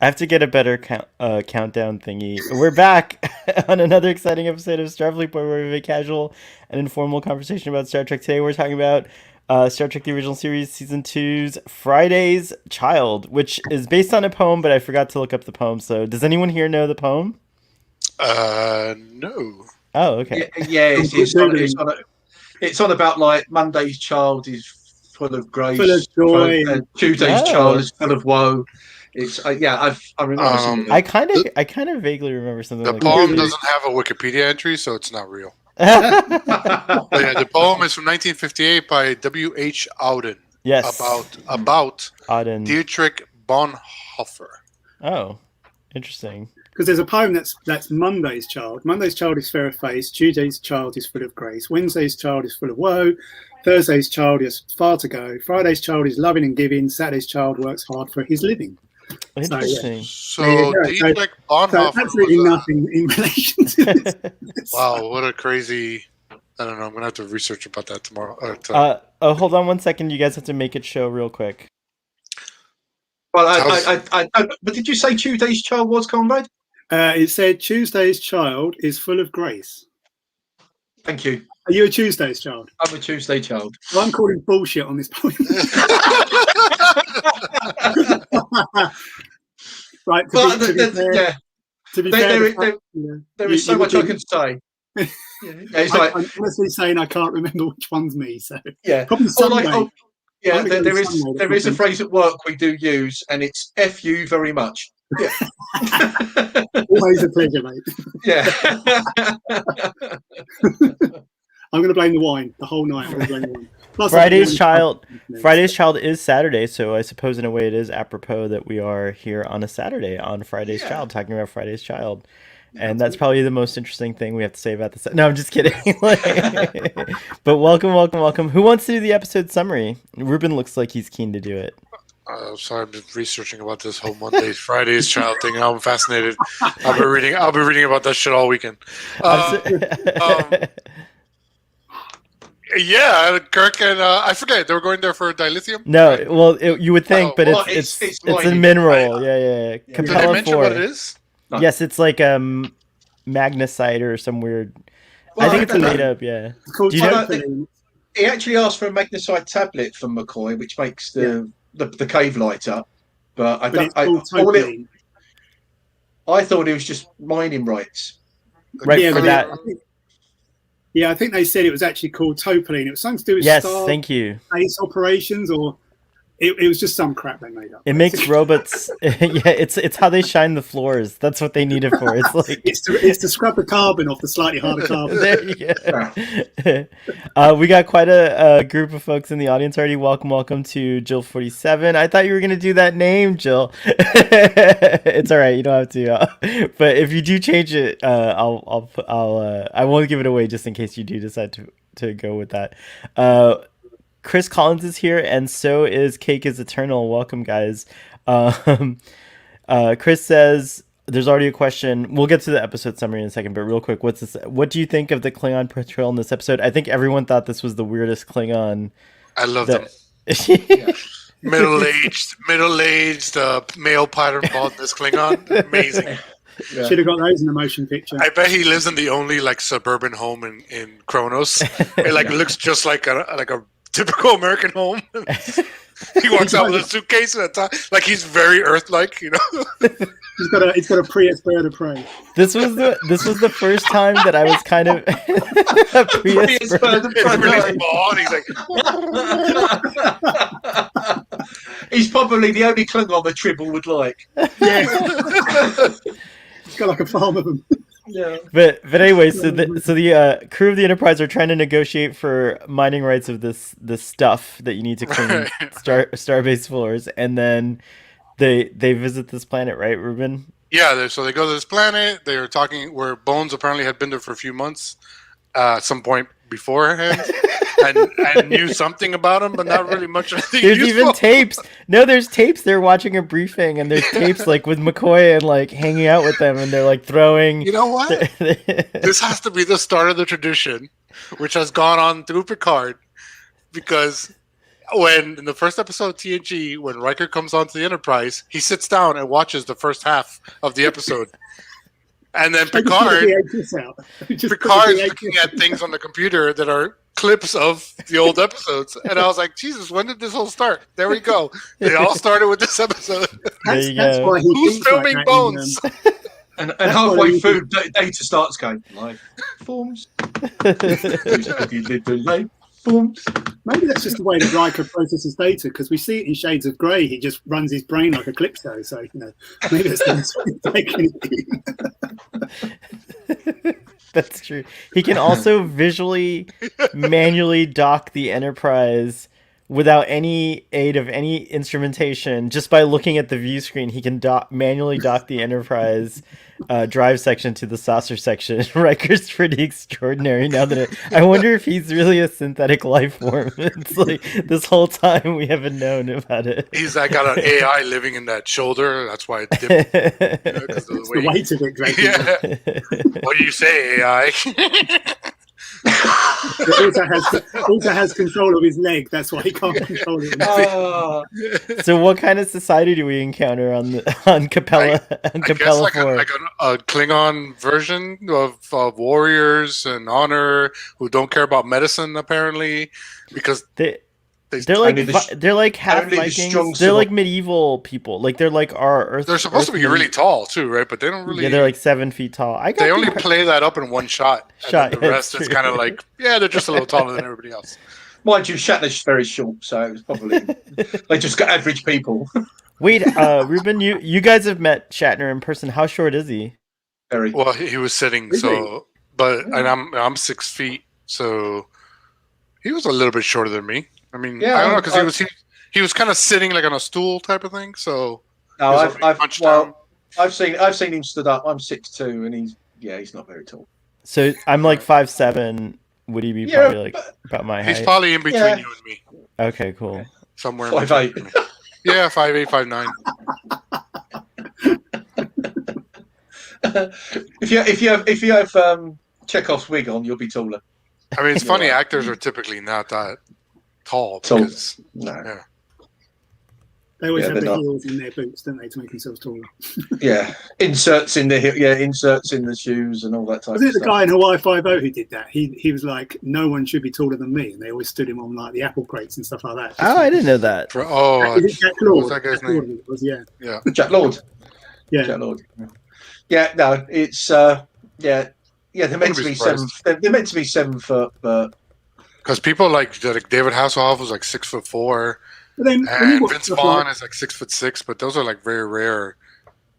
I have to get a better countdown thingy. We're back on another exciting episode of Starfleet, where we have a casual and informal conversation about Star Trek. Today, we're talking about Star Trek: The Original Series, Season Two's Friday's Child, which is based on a poem, but I forgot to look up the poem. So, does anyone here know the poem? No. Oh, okay. Yeah, it's on about like Monday's child is full of grace, full of joy, Tuesday's child is full of woe. It's I remember seeing it. I kind of vaguely remember something. The like poem that. doesn't have a Wikipedia entry, so it's not real. The poem is from 1958 by W.H. Auden. Yes. About Auden. Dietrich Bonhoeffer. Oh, interesting. Because there's a poem that's Monday's child. Monday's child is fair of face. Tuesday's child is full of grace. Wednesday's child is full of woe. Thursday's child is far to go. Friday's child is loving and giving. Saturday's child works hard for his living. Interesting. So Dietrich Bonhoeffer. So absolutely nothing in relation to this. Wow, what a crazy... I don't know. I'm going to have to research about that tomorrow. Hold on 1 second. You guys have to make it show real quick. Well, but did you say Tuesday's child was, comrade? It said Tuesday's child is full of grace. Thank you. Are you a Tuesday's child? I'm a Tuesday child. Well, I'm calling bullshit on this point. Right. To be fair, there is so much I can say. It's like, I'm honestly saying I can't remember which one's me. So yeah, probably Sunday. There is a phrase at work we do use, and it's "F you very much." Yeah. Always a pleasure, mate. Yeah. I'm going to blame the wine the whole night. I'm going to blame the wine. Plus, Friday's Child is Saturday, so I suppose in a way it is apropos that we are here on a Saturday on Friday's Child, talking about Friday's Child. And that's probably the most interesting thing we have to say about this. No, I'm just kidding. But welcome. Who wants to do the episode summary? Ruben looks like he's keen to do it. Sorry, I'm just researching about this whole Friday's Child thing. I'm fascinated. I'll be reading about that shit all weekend. Yeah, Kirk and I forget they were going there for dilithium. No, well, you would think, but it's a mineral. Yeah. Capella Did they mention IV. what it is? No. Yes, it's like magnesite or some weird. Well, I think it's made up. Yeah. Do you know? He actually asked for a magnesite tablet from McCoy, which makes the cave light up. But I thought it was just mining rights. Right for that. Yeah, I think they said it was actually called Topaline. It was something to do with thank you. Space operations, or it was just some crap they made up. It makes robots. It's how they shine the floors. That's what they need it for. It's like it's to scrub the carbon off the slightly harder carbon. There you go. We got quite a group of folks in the audience already. Welcome to Jill 47. I thought you were gonna do that name, Jill. It's all right. You don't have to. But if you do change it, I won't give it away just in case you do decide to go with that. Chris Collins is here, and so is Cake is Eternal. Welcome, guys. Chris says there's already a question. We'll get to the episode summary in a second, but real quick, what do you think of the Klingon portrayal in this episode? I think everyone thought this was the weirdest Klingon. I love them. Middle-aged, male pattern baldness Klingon. Amazing. Yeah. Should have got those in the motion picture. I bet he lives in the only suburban home in Kronos. It looks just like a typical American home. He walks out with a suitcase at a time, he's very Earth-like, you know. He's got a Prius bird of prey. This was the first time that I was kind of a Prius bird of prey. Really small, and he's he's probably the only Klingon the Tribble would like. Yeah. He's got like a farm of them. Yeah. But anyway, so the crew of the Enterprise are trying to negotiate for mining rights of this stuff that you need to clean starbase floors, and then they visit this planet, right, Ruben? Yeah, so they go to this planet. They are talking where Bones apparently had been there for a few months, at some point beforehand, and knew something about him, but not really much. There's even tapes. No, there's tapes. They're watching a briefing, and there's tapes with McCoy and hanging out with them, and they're throwing. You know what? This has to be the start of the tradition, which has gone on through Picard, because when in the first episode of TNG, when Riker comes onto the Enterprise, he sits down and watches the first half of the episode. And then Picard is looking at things on the computer that are clips of the old episodes. And I was like, Jesus, when did this all start? There we go. They all started with this episode. That's why Who's filming Bones? And halfway through, Data starts going, life forms. Life forms. Maybe that's just the way that Riker processes data, because we see it in Shades of Grey. He just runs his brain like a Calypso. So, maybe that's the taking it. That's true. He can also visually, manually dock the Enterprise without any aid of any instrumentation. Just by looking at the view screen, he can manually dock the Enterprise drive section to the saucer section. Riker's pretty extraordinary now that I wonder if he's really a synthetic life form. It's like this whole time we haven't known about it. He's got an AI living in that shoulder. That's why it dipped. It's the weight of it. Yeah. What do you say, AI? It also has control of his leg. That's why he can't control it. So, what kind of society do we encounter on Capella? Capella I guess like a Klingon version of warriors and honor who don't care about medicine, apparently, because they're like half Vikings. They're like medieval people. Like they're like our Earth. They're supposed to be really tall too, right? But they don't really. Yeah, they're like 7 feet tall. They only play that up in one shot. The rest is kind of like, they're just a little taller than everybody else. Mind you, Shatner's very short, so it was probably they just got average people. Wait, Ruben, you guys have met Shatner in person. How short is he? Very well. He was sitting, and I'm 6 feet, so he was a little bit shorter than me. I mean, I don't know, because he was kind of sitting like on a stool type of thing. So I've seen him stood up. I'm 6'2", and he's not very tall. So I'm like 5'7". Would he be probably like about my height? He's probably in between you and me. Okay, cool. Somewhere 5'8". Yeah, 5'8", 5'9". If you have Chekhov's wig on, you'll be taller. I mean, it's funny. Actors are typically not that tall. Because, no. They always have the heels in their boots, don't they, to make themselves taller? Yeah, inserts in the shoes and all that type of stuff. Was it the guy in Hawaii Five-0 who did that? He was like, no one should be taller than me, and they always stood him on like the apple crates and stuff like that. Oh, I didn't know that. Is it Jack Lord? What was that guy's name? Yeah. Jack Lord. Yeah. Jack Lord. Yeah, no, it's they're meant to be 7. They're meant to be 7 foot, but because people like David Hasselhoff was like 6'4". But then and Vince Vaughn is like 6'6", but those are like very rare.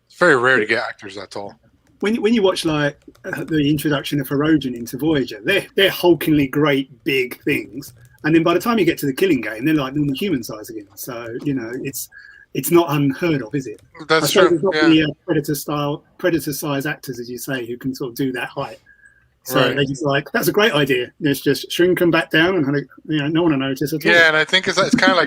It's very rare to get actors that tall. When you watch like the introduction of Hirogen into Voyager, they're hulkingly great big things, and then by the time you get to the Killing Game, they're like normal human size again. So it's not unheard of, is it? That's true. There's not the predator size actors, as you say, who can sort of do that height. So they're just like, that's a great idea. Let's just shrink them back down and no one will notice at all. Yeah, and I think it's kind of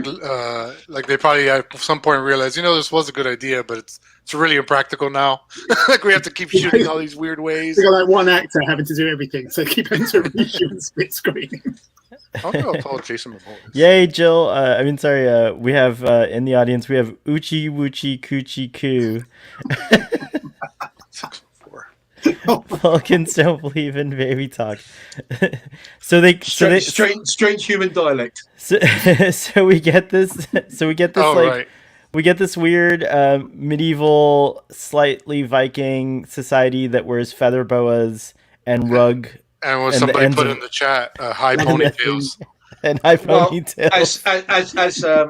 like they probably at some point realized, this was a good idea, but it's really impractical now. Like we have to keep shooting all these weird ways. They got like one actor having to do everything, so keep having to reshoot and split screen. I'll go tall Jason Momoa. Yay, Jill! We have in the audience we have Uchi Wuchi Coochie Coo. 6'4". Vulcans don't believe in baby talk. strange human dialect. So we get this. We get this weird medieval, slightly Viking society that wears feather boas and rug. And what somebody put in the chat, high ponytails. And high ponytails.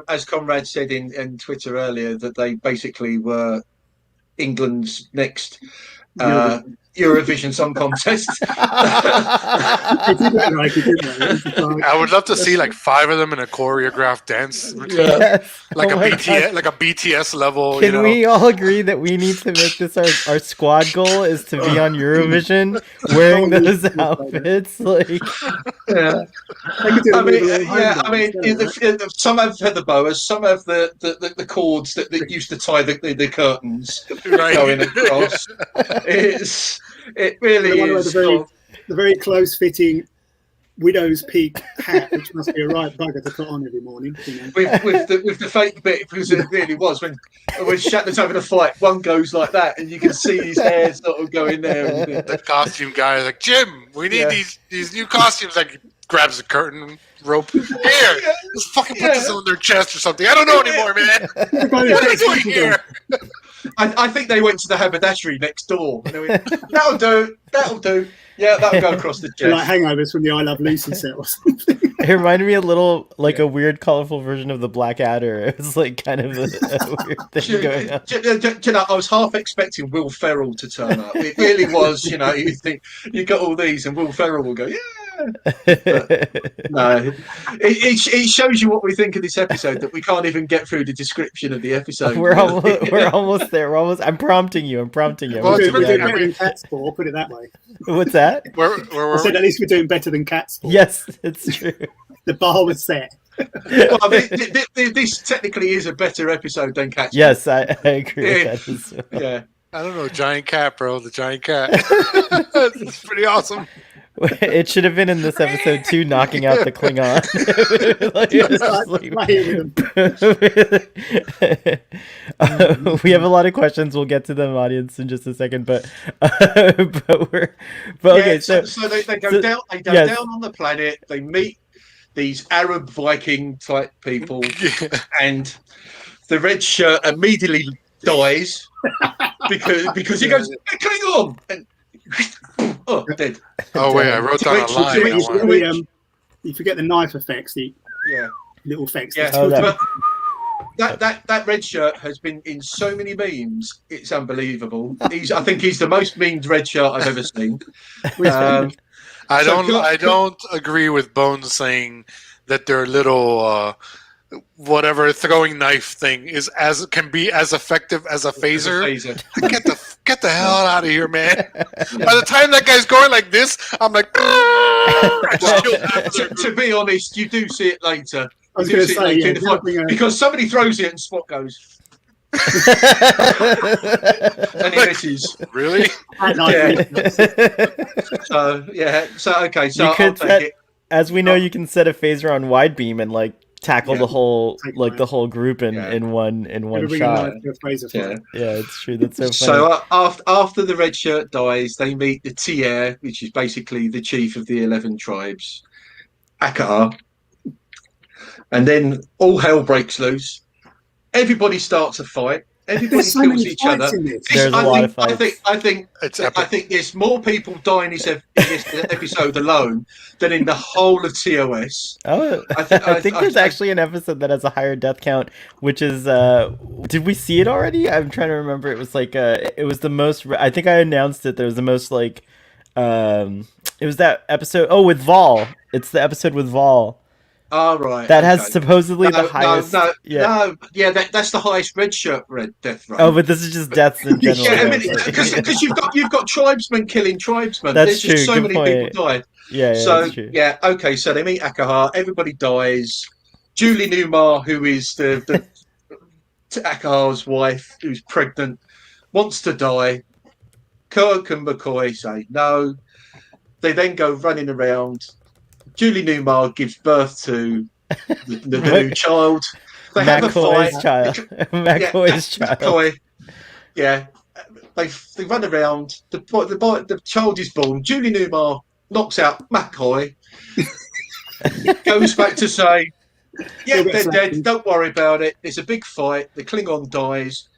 As Conrad said in Twitter earlier, that they basically were England's next Eurovision Song Contest. I would love to see like 5 of them in a choreographed dance routine, like a BTS level. Can we all agree that we need to make this our squad goal is to be on Eurovision wearing those outfits? Some have feather boas, some have the cords that used to tie the curtains going across. It really is the very close fitting widow's peak hat, which must be a right bugger to put on every morning. You know? with the fake bit, because it really was when Shatner's having a fight, one goes like that, and you can see his hair sort of going there. The costume guy is like, Jim, we need these new costumes. Like, grabs the curtain rope. Here, just fucking put this on their chest or something. I don't know anymore, man. What are they doing here? I think they went to the haberdashery next door. And they went, that'll do. Yeah, that'll go across the chest. Like hangovers from the I Love Lucy set or something. It reminded me a little like a weird, colorful version of the Black Adder. It was like kind of a weird thing going on. You know, I was half expecting Will Ferrell to turn up. It really was, you know, you think you got all these and Will Ferrell will go, yeah. But, no, it shows you what we think of this episode, that we can't even get through the description of the episode. We're almost there. I'm prompting you. Well, we're doing better than Catsport, I'll put it that way. What's that? I said at least we're doing better than Catsport. Yes, it's true. The bar was set. Well, I mean, this technically is a better episode than Catsport. Yes, I agree with that as well. Yeah. I don't know, giant cat, bro. The giant cat. It's pretty awesome. It should have been in this episode too, knocking out the Klingon. We have a lot of questions. We'll get to them, audience, in just a second. But okay. So they go down. They go down on the planet. They meet these Arab Viking type people, and the red shirt immediately dies because he goes, "Hey, Klingon!" and dead. Oh wait, I wrote down a line. You forget the knife effects, the little effects. Yeah. That red shirt has been in so many memes. It's unbelievable. I think he's the most memed red shirt I've ever seen. I don't agree with Bones saying that their little whatever throwing knife thing can be as effective as a phaser. Get the hell out of here, man. By the time that guy's going like this, I'm like, to be honest, you do see it later. I was going to say, because somebody throws it and Spot goes. And he misses. Really? So okay. So you could as we know, you can set a phaser on wide beam and like tackle the whole group in one shot. Yeah, it's true. That's so funny. So after the red shirt dies, they meet the Tier, which is basically the chief of the 11 tribes, Akar. And then all hell breaks loose. Everybody starts a fight. Everybody kills each other. There's a lot of fights. I think there's more people die in this episode alone than in the whole of TOS. Oh, I think there's actually an episode that has a higher death count, which is did we see it already? I'm trying to remember. It was like it was the most. I think I announced it. There was the most like it was that episode. Oh, with Vol. It's the episode with Vol. Oh, right. That has supposedly the highest. That's the highest red shirt death rate. Oh, but this is just deaths in general. Yeah, I mean, because you've got tribesmen killing tribesmen. That's There's just true. so Good many point. people died. Yeah. So That's true. Okay. So they meet Akahar. Everybody dies. Julie Newmar, who is the Akahar's wife, who's pregnant, wants to die. Kirk and McCoy say no. They then go running around. Julie Newmar gives birth to the new child. They have a fight. McCoy's child. McCoy. Yeah. They run around. The child is born. Julie Newmar knocks out McCoy. Goes back to say, they're dead. Don't worry about it. It's a big fight. The Klingon dies,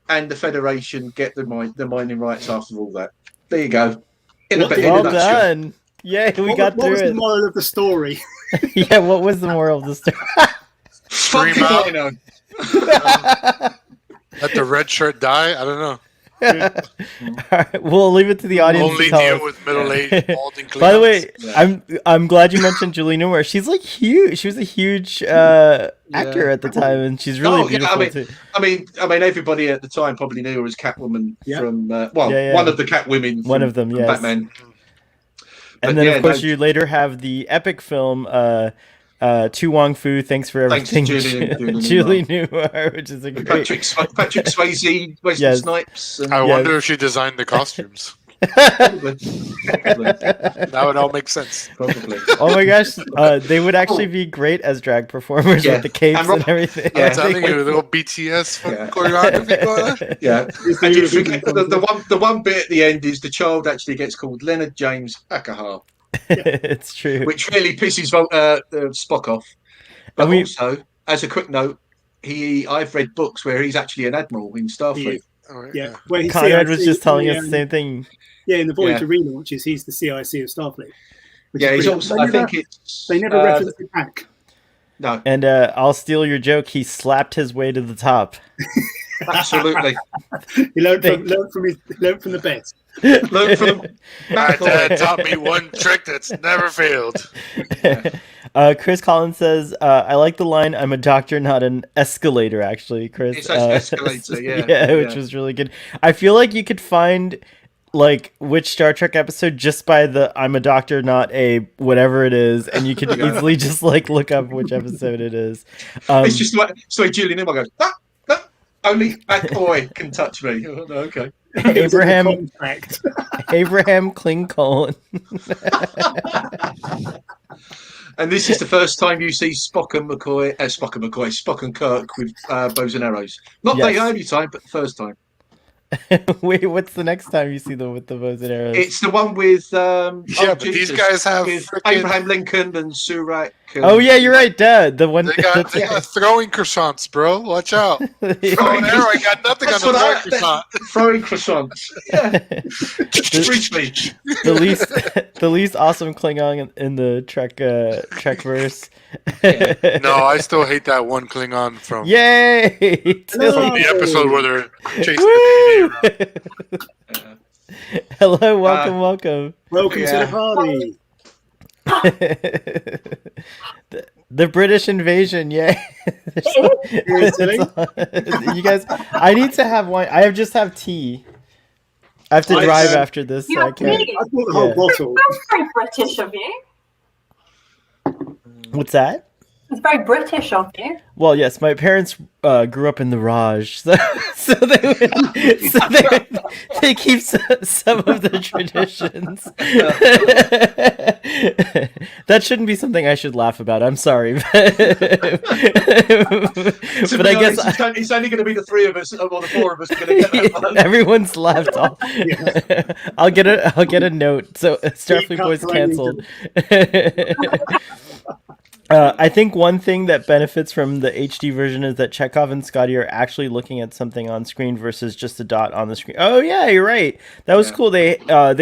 and the Federation get the mining rights after all that. There you go. Well done. Yeah, we got through it. What was the moral of the story? Yeah, what was the moral of the story? Fucking Dino. Let the red shirt die? I don't know. All right, we'll leave it to the audience. Only deal with middle-aged balding Klingons. By the way, I'm glad you mentioned Julie Newmar. She's like huge. She was a huge actor at the time, and she's really beautiful too. I mean, everybody at the time probably knew her as Catwoman from one of the Catwomen. One of them, yes. Batman. And then, of course, you later have the epic film, To Wong Fu, Thanks for Everything, Julie Newmar, which is a great... Patrick Swayze, Wesley Snipes. I wonder if she designed the costumes. Probably. Probably. That would all make sense. Probably. Oh my gosh, they would actually be great as drag performers Yeah. with the capes And and everything. Yeah. I'm telling you, little BTS Yeah. choreography going on. Yeah. It's And you the forget Eurovision the one bit at the end is the child actually gets called Leonard James Akahar, It's true. which really pisses Spock off. But And we- also, as a quick note, I've read books where he's actually an admiral in Starfleet. All right, Yeah, where he's Conrad was CIC just telling in us the, the same thing. Yeah, in the Voyager relaunches, he's the CIC of Starfleet. which Yeah, is he's pretty- also. they I never- think it's. they never reference it back. No, And I'll steal your joke. He slapped his way to the top. absolutely. He learned Thank from the best. Learn from My dad taught me one trick that's never failed. Chris Collins says, I like the line, I'm a doctor, not an escalator, actually, Chris. It's escalator, yeah. Which Yeah. was really good. I feel like you could find, like, which Star Trek episode just by the I'm a doctor, not a whatever it is, and you could Yeah. easily just, like, look up which episode it is. It's just like Julian Newman goes, no, only that boy can touch me. Oh, no, okay. Abraham Contract. Abraham Klingon. And this is the first time you see Spock and Kirk with bows and arrows. Not Yes. the only time, but the first time. Wait, what's the next time you see them with the bows and arrows? It's the one with Yeah, but these guys have with frickin- Abraham Lincoln and Surak. And, Oh yeah, you're right, Dad. The one They got throwing croissants, bro. Watch out. Throwing Throwing- arrow, I got nothing on That's the what throwing croissant. throwing croissants. Yeah, briefly. the least awesome Klingon in the Trek verse. No, I still hate that one Klingon from Yay! the episode where they're chasing the Woo! baby around. Hello, welcome. Welcome Yeah. to the party. The British invasion, yay! Seriously? You guys, I need to have wine. I just have tea. I have to I- drive after this, You so I have can't. tea? I bought the whole Yeah. bottle. That's very British of you. What's that? It's very British of you. Well, yes, my parents grew up in the Raj, so they keep some of the traditions. That shouldn't be something I should laugh about. I'm sorry, but To I be guess honest, it's only going to be the three of us, or the four of us, going to get that one. everyone's left. I'll get a note. So Starfleet Boys canceled. I think one thing that benefits from the HD version is that Chekhov and Scotty are actually looking at something on screen versus just a dot on the screen. Oh yeah, you're right. That was cool. They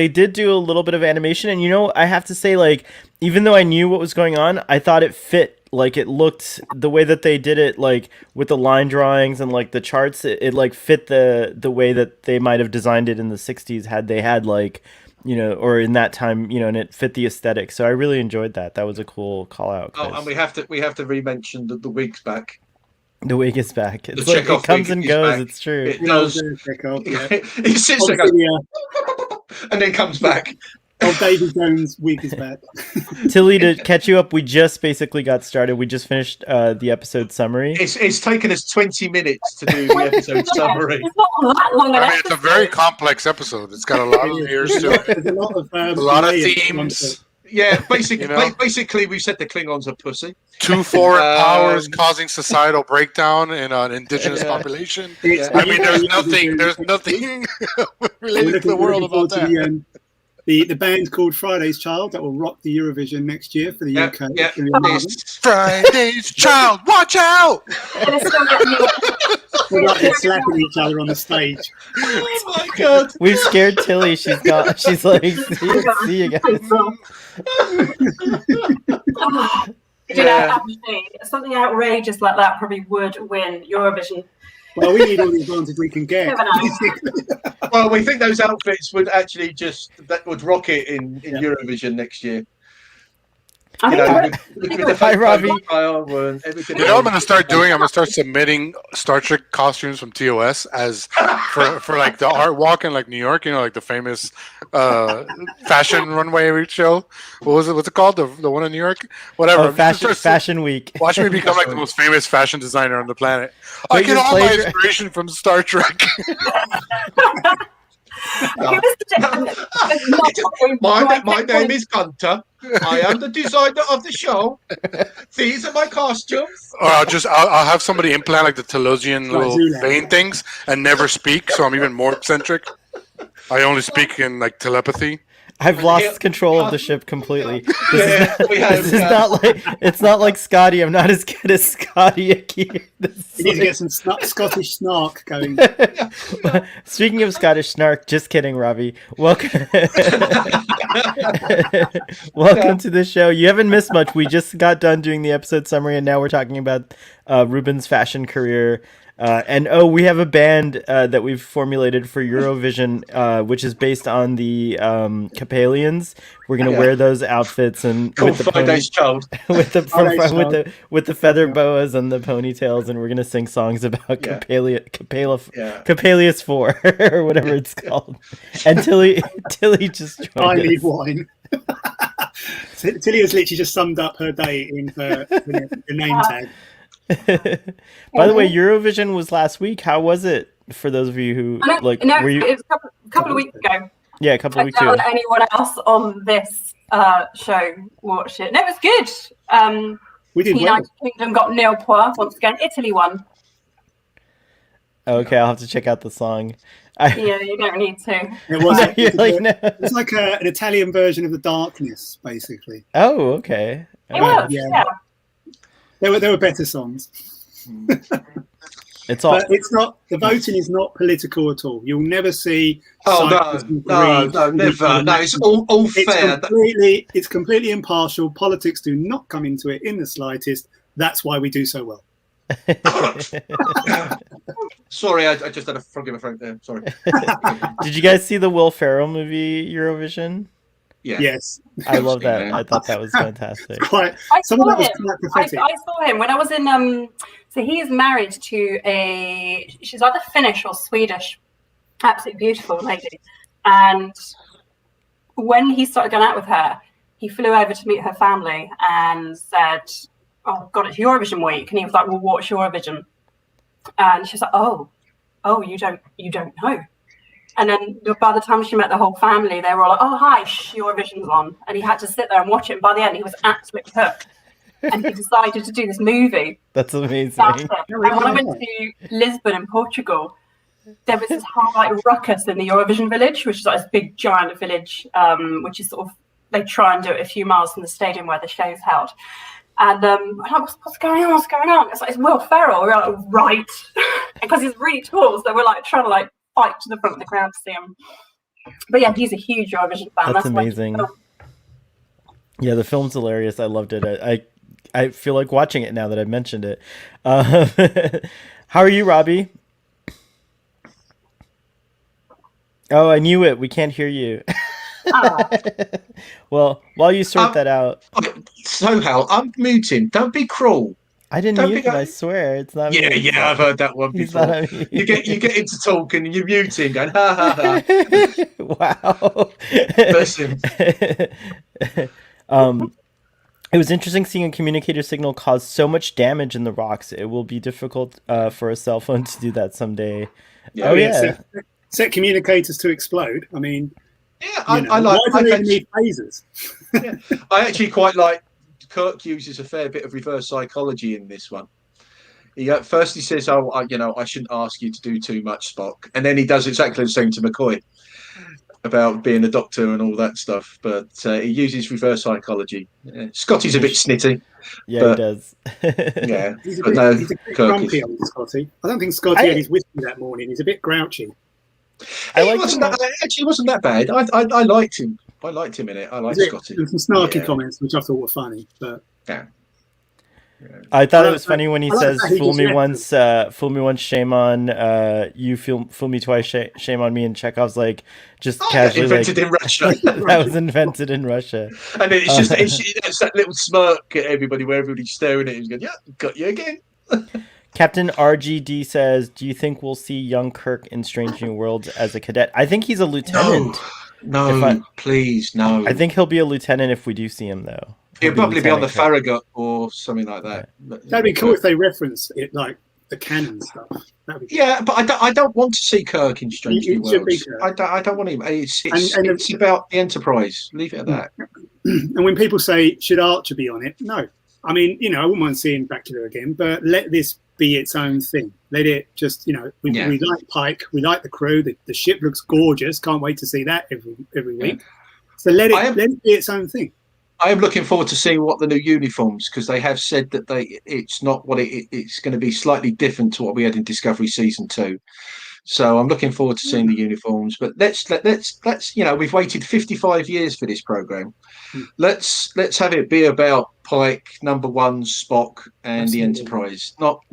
did do a little bit of animation, and I have to say, like, even though I knew what was going on, I thought it fit. Like, it looked, the way that they did it, like with the line drawings and like the charts, it like fit the way that they might have designed it in the 60s had they had like, or in that time, and it fit the aesthetic. So I really enjoyed that. That was a cool call out. Oh, and we have to re-mention that the wig's back. The wig is back. It's The like, Chekhov it comes wig and is goes. back. It's true. It does. Yeah. He sits there, goes, Obviously, and then comes back. old Davy Jones' wig is back. Tilly, to catch you up, we just basically got started. We just finished the episode summary. It's taken us 20 minutes to do the episode summary. It's not that long. I mean, it's a very complex episode. It's got a lot of layers to it. There's a lot of, A lot of layers themes. Yeah, basically, You know? basically, we said the Klingons are pussy. Two foreign powers Um, causing societal breakdown in an indigenous Yeah. population. It's- I mean, there's nothing We're related to the world about that. The band called Friday's Child that will rock the Eurovision next year for the Yeah, UK. yeah. It's gonna be amazing. Yes. Friday's child, watch out! And it's still getting you. We're like they're slapping each other on the stage. Oh my god! We've scared Tilly. She's like, see you guys. Yeah. Actually, something outrageous like that probably would win Eurovision. Well, we need all the advantage we can get. Never know. Well, we think those outfits would actually that would rock it in Yeah. Eurovision next year. I You think know, we're- with the Hi, Robbie. profile and everything. You know what I'm gonna start doing? I'm gonna start submitting Star Trek costumes from TOS as for like the art walk in like New York, like the famous fashion runway show. What was it? What's it called? The one in New York? Whatever. Oh, Fashion Week. Watch me become like the most famous fashion designer on the planet. But I get you're all my plagiar- inspiration from Star Trek. No. My name is Gunter. I am the designer of the show. These are my costumes. Or I'll have somebody implant like the Telosian Like little Zoolander. vein things and never speak, so I'm even more eccentric. I only speak in like telepathy. I've lost control of the ship completely. It's not like Scotty. I'm not as good as Scotty. You need to get some Scottish snark going. Speaking of Scottish snark, just kidding, Robbie. Welcome to the show. You haven't missed much. We just got done doing the episode summary, and now we're talking about Ruben's fashion career. And we have a band that we've formulated for Eurovision, which is based on the Capellians. We're gonna wear those outfits and with the Friday's child. with the feather boas and the ponytails, and we're gonna sing songs about Capella IV or whatever it's called. And Tilly just joined I us. need wine. Tilly has literally just summed up her day in her name tag. By the way, Eurovision was last week. How was it for those of you who were you? It was a couple of weeks ago. Yeah, a couple of weeks I ago. doubt anyone else on this show watched it. No, it was good. We did The well. United Kingdom got nil points once again. Italy won. Okay, I'll have to check out the song. Yeah, you don't need to. It was, You're like, no. it's like an Italian version of The Darkness, basically. Oh, okay. It was, Yeah. yeah. There were better songs. It's all. But it's not. The voting is not political at all. You'll never see. Oh Cyprus and no, Greece. never. No, it's all fair. It's completely impartial. Politics do not come into it in the slightest. That's why we do so well. Sorry, I just had a frog in my throat there. Sorry. Did you guys see the Will Ferrell movie Eurovision? Yeah. Yes, I love that. I thought that was fantastic. quite. I Some of saw that was him. quite I pathetic. saw him when I was in. So he is married to she's either Finnish or Swedish, absolutely beautiful lady. And when he started going out with her, he flew over to meet her family and said, "Oh God, it's Eurovision week." And he was like, "Well, what's Eurovision?" And she was like, "Oh, you don't know." And then by the time she met the whole family, they were all like, "Oh, hi, Eurovision's on." And he had to sit there and watch it. And by the end, he was absolutely hooked. And he decided to do this movie. That's amazing. And when I went to Lisbon in Portugal, there was this whole ruckus in the Eurovision village, which is like this big giant village, which is sort of, they try and do it a few miles from the stadium where the show's held. And I'm like, what's going on? What's going on? It's like, it's Will Ferrell. We're like, right. Because he's really tall, so we're like trying to fight to the front of the crowd to see him. But yeah, he's a huge Eurovision fan. That's amazing. Yeah, the film's hilarious. I loved it. I feel like watching it now that I've mentioned it. How are you, Robbie? Oh, I knew it. We can't hear you. Well, while you sort that out. So, Hal, I'm muting. Don't be cruel. I didn't mute him, I swear. It's not me. Yeah, I've heard that one before. You get into talking and you're muting, going, ha, ha, ha. Wow. Bless him. It was interesting seeing a communicator signal cause so much damage in the rocks. It will be difficult for a cell phone to do that someday. Yeah. Set communicators to explode. I mean, yeah, I like. Why do they need phasers? Yeah, I actually quite like. Kirk uses a fair bit of reverse psychology in this one. First he says, "Oh, I shouldn't ask you to do too much, Spock," and then he does exactly the same to McCoy about being a doctor and all that stuff. But he uses reverse psychology. Scotty's a bit snitty. Yeah, he does. Yeah, he's a bit grumpy, old Scotty. I don't think Scotty had his whiskey that morning. He's a bit grouchy. Wasn't that bad. I liked him. I liked him in it. I liked Scotty. Some snarky comments, which I thought were funny. But yeah. I thought it was funny when he says, "Fool me once, shame on you. Fool me twice, shame on me." And Chekhov's like, just casually invented in Russia. That was invented in Russia. And it's just it's that little smirk at everybody, where everybody's staring at him, going, "Yeah, got you again." Captain RGD says, "Do you think we'll see young Kirk in Strange New Worlds as a cadet?" I think he's a lieutenant. No, please, no. I think he'll be a lieutenant if we do see him, though. He'll probably be on the Farragut or something like that. That'd be cool if they reference it, like the canon stuff. That'd be Yeah, but I don't want to see Kirk in Strange New It should be Worlds. Kirk. I don't want him. It's And about the Enterprise. Leave it at that. And when people say, should Archer be on it? No. I mean, I wouldn't mind seeing Back to Her again, but let this be its own thing. Let it just, we like Pike, we like the crew, the ship looks gorgeous. Can't wait to see that every week. So let it be its own thing. I am looking forward to seeing what the new uniforms, because they have said that it's not what it's going to be, slightly different to what we had in Discovery Season 2. So I'm looking forward to seeing the uniforms. But let's we've waited 55 years for this program. Let's have it be about Pike, Number One, Spock, and the Enterprise. Not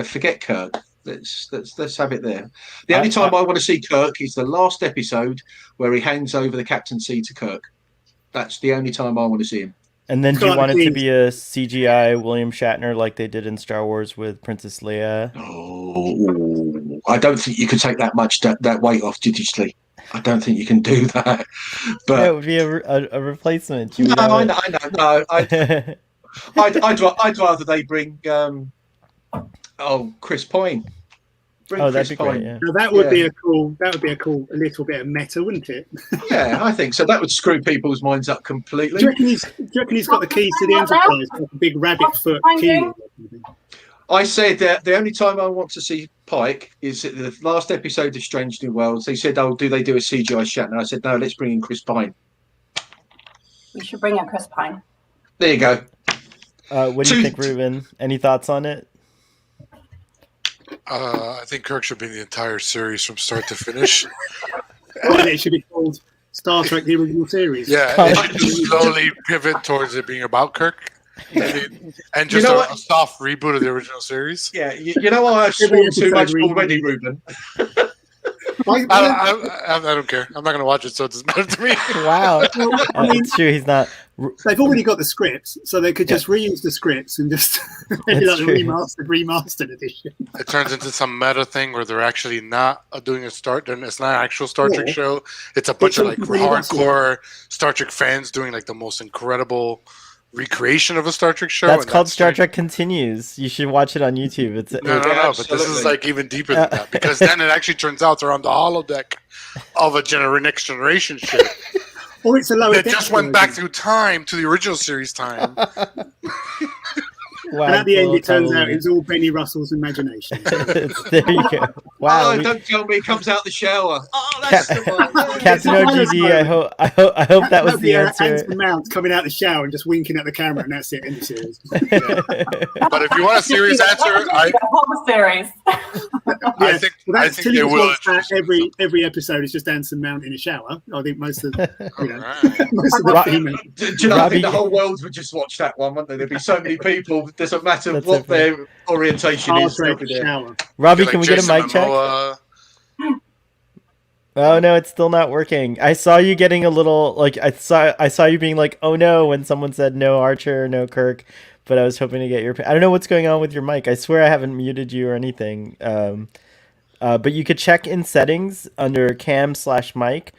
forget Kirk. Let's have it there. The only time I want to see Kirk is the last episode where he hands over the captaincy to Kirk. That's the only time I want to see him. And then do you want it to be a CGI William Shatner like they did in Star Wars with Princess Leia? Oh, I don't think you could take that much that weight off digitally. I don't think you can do that. But it would be a replacement. I know. No, I'd rather they bring Chris Pine. That'd be great. Yeah. Now that would be a cool little bit of meta, wouldn't it? Yeah, I think so. That would screw people's minds up completely. Do you reckon he's got the keys to the Enterprise? Like a big rabbit foot key. I said that the only time I want to see Pike is at the last episode of Strange New Worlds. They said, "Oh, do they do a CGI Shatner?" I said, "No, let's bring in Chris Pine." We should bring in Chris Pine. There you go. What do you think, Ruben? Any thoughts on it? I think Kirk should be in the entire series from start to finish. It should be called Star Trek: The Original Series. Yeah, it should slowly pivot towards it being about Kirk. And just a soft reboot of the original series. Yeah, I've sworn too much already, Ruben. I don't care. I'm not going to watch it, so it doesn't matter to me. Wow. It's true. He's not. They've already got the scripts, so they could just reuse the scripts and just maybe like the remastered edition. It turns into some meta thing where they're actually not doing it's not an actual Star Trek show. It's a bunch of like hardcore Star Trek fans doing like the most incredible recreation of a Star Trek show. That's called Star Trek Continues. You should watch it on YouTube. No, but this is like even deeper than that, because then it actually turns out they're on the holodeck of a next generation ship. Or it's a lower It just went back through time to the original series time. Wow, and at the end, it turns out it was all Benny Russell's imagination. There you go. Wow. Don't tell me it comes out the shower. Oh, that's the one. Captain OGD, I hope that was the answer. Anson Mount coming out the shower and just winking at the camera, and that's it in the series. But if you want a serious answer, I think they will. Every episode is just Anson Mount in a shower. I think most of the females. Do you know? I think the whole world would just watch that one, wouldn't they? There'd be so many people. Doesn't matter what their orientation is. Robbie, can we get a mic check? Oh no, it's still not working. I saw you getting a little I saw you being like, "Oh no," when someone said no Archer, no Kirk, but I was hoping to get your. I don't know what's going on with your mic. I swear I haven't muted you or anything. But you could check in settings under cam/mic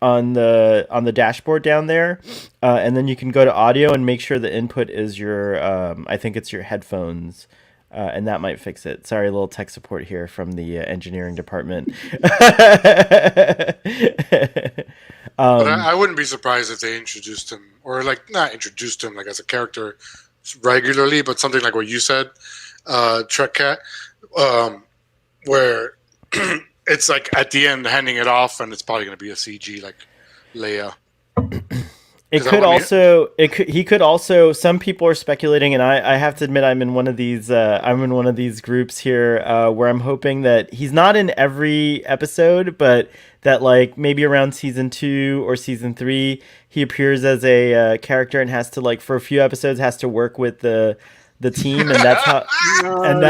on the dashboard down there, and then you can go to audio and make sure the input is your I think it's your headphones, and that might fix it. Sorry, a little tech support here from the engineering department. But I wouldn't be surprised if they introduced him, or like not introduced him like as a character regularly, but something like what you said, Trek Cat, where it's like at the end handing it off, and it's probably going to be a CG like Leia. It could also. He could also. Some people are speculating, and I have to admit, I'm in one of these. I'm in one of these groups here where I'm hoping that he's not in every episode, but that like maybe around season 2 or season 3, he appears as a character and has to like for a few episodes has to work with the team, and that's how and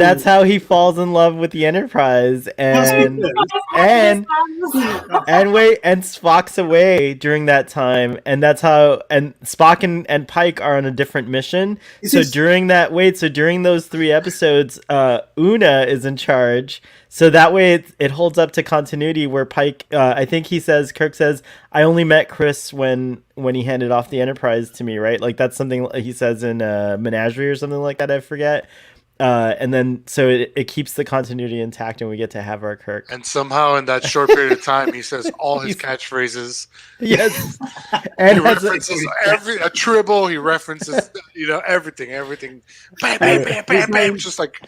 that's how he falls in love with the Enterprise, and Spock's away during that time, and that's how Spock and Pike are on a different mission. During those 3 episodes, Una is in charge. So that way it holds up to continuity where Pike, I think Kirk says, I only met Chris when he handed off the Enterprise to me, right? Like that's something he says in Menagerie or something like that, I forget. And then so it keeps the continuity intact, and we get to have our Kirk. And somehow in that short period of time, he says all his catchphrases. Yes, And he references a tribble. He references, everything. Bam, bam, bam, bam, bam. Just like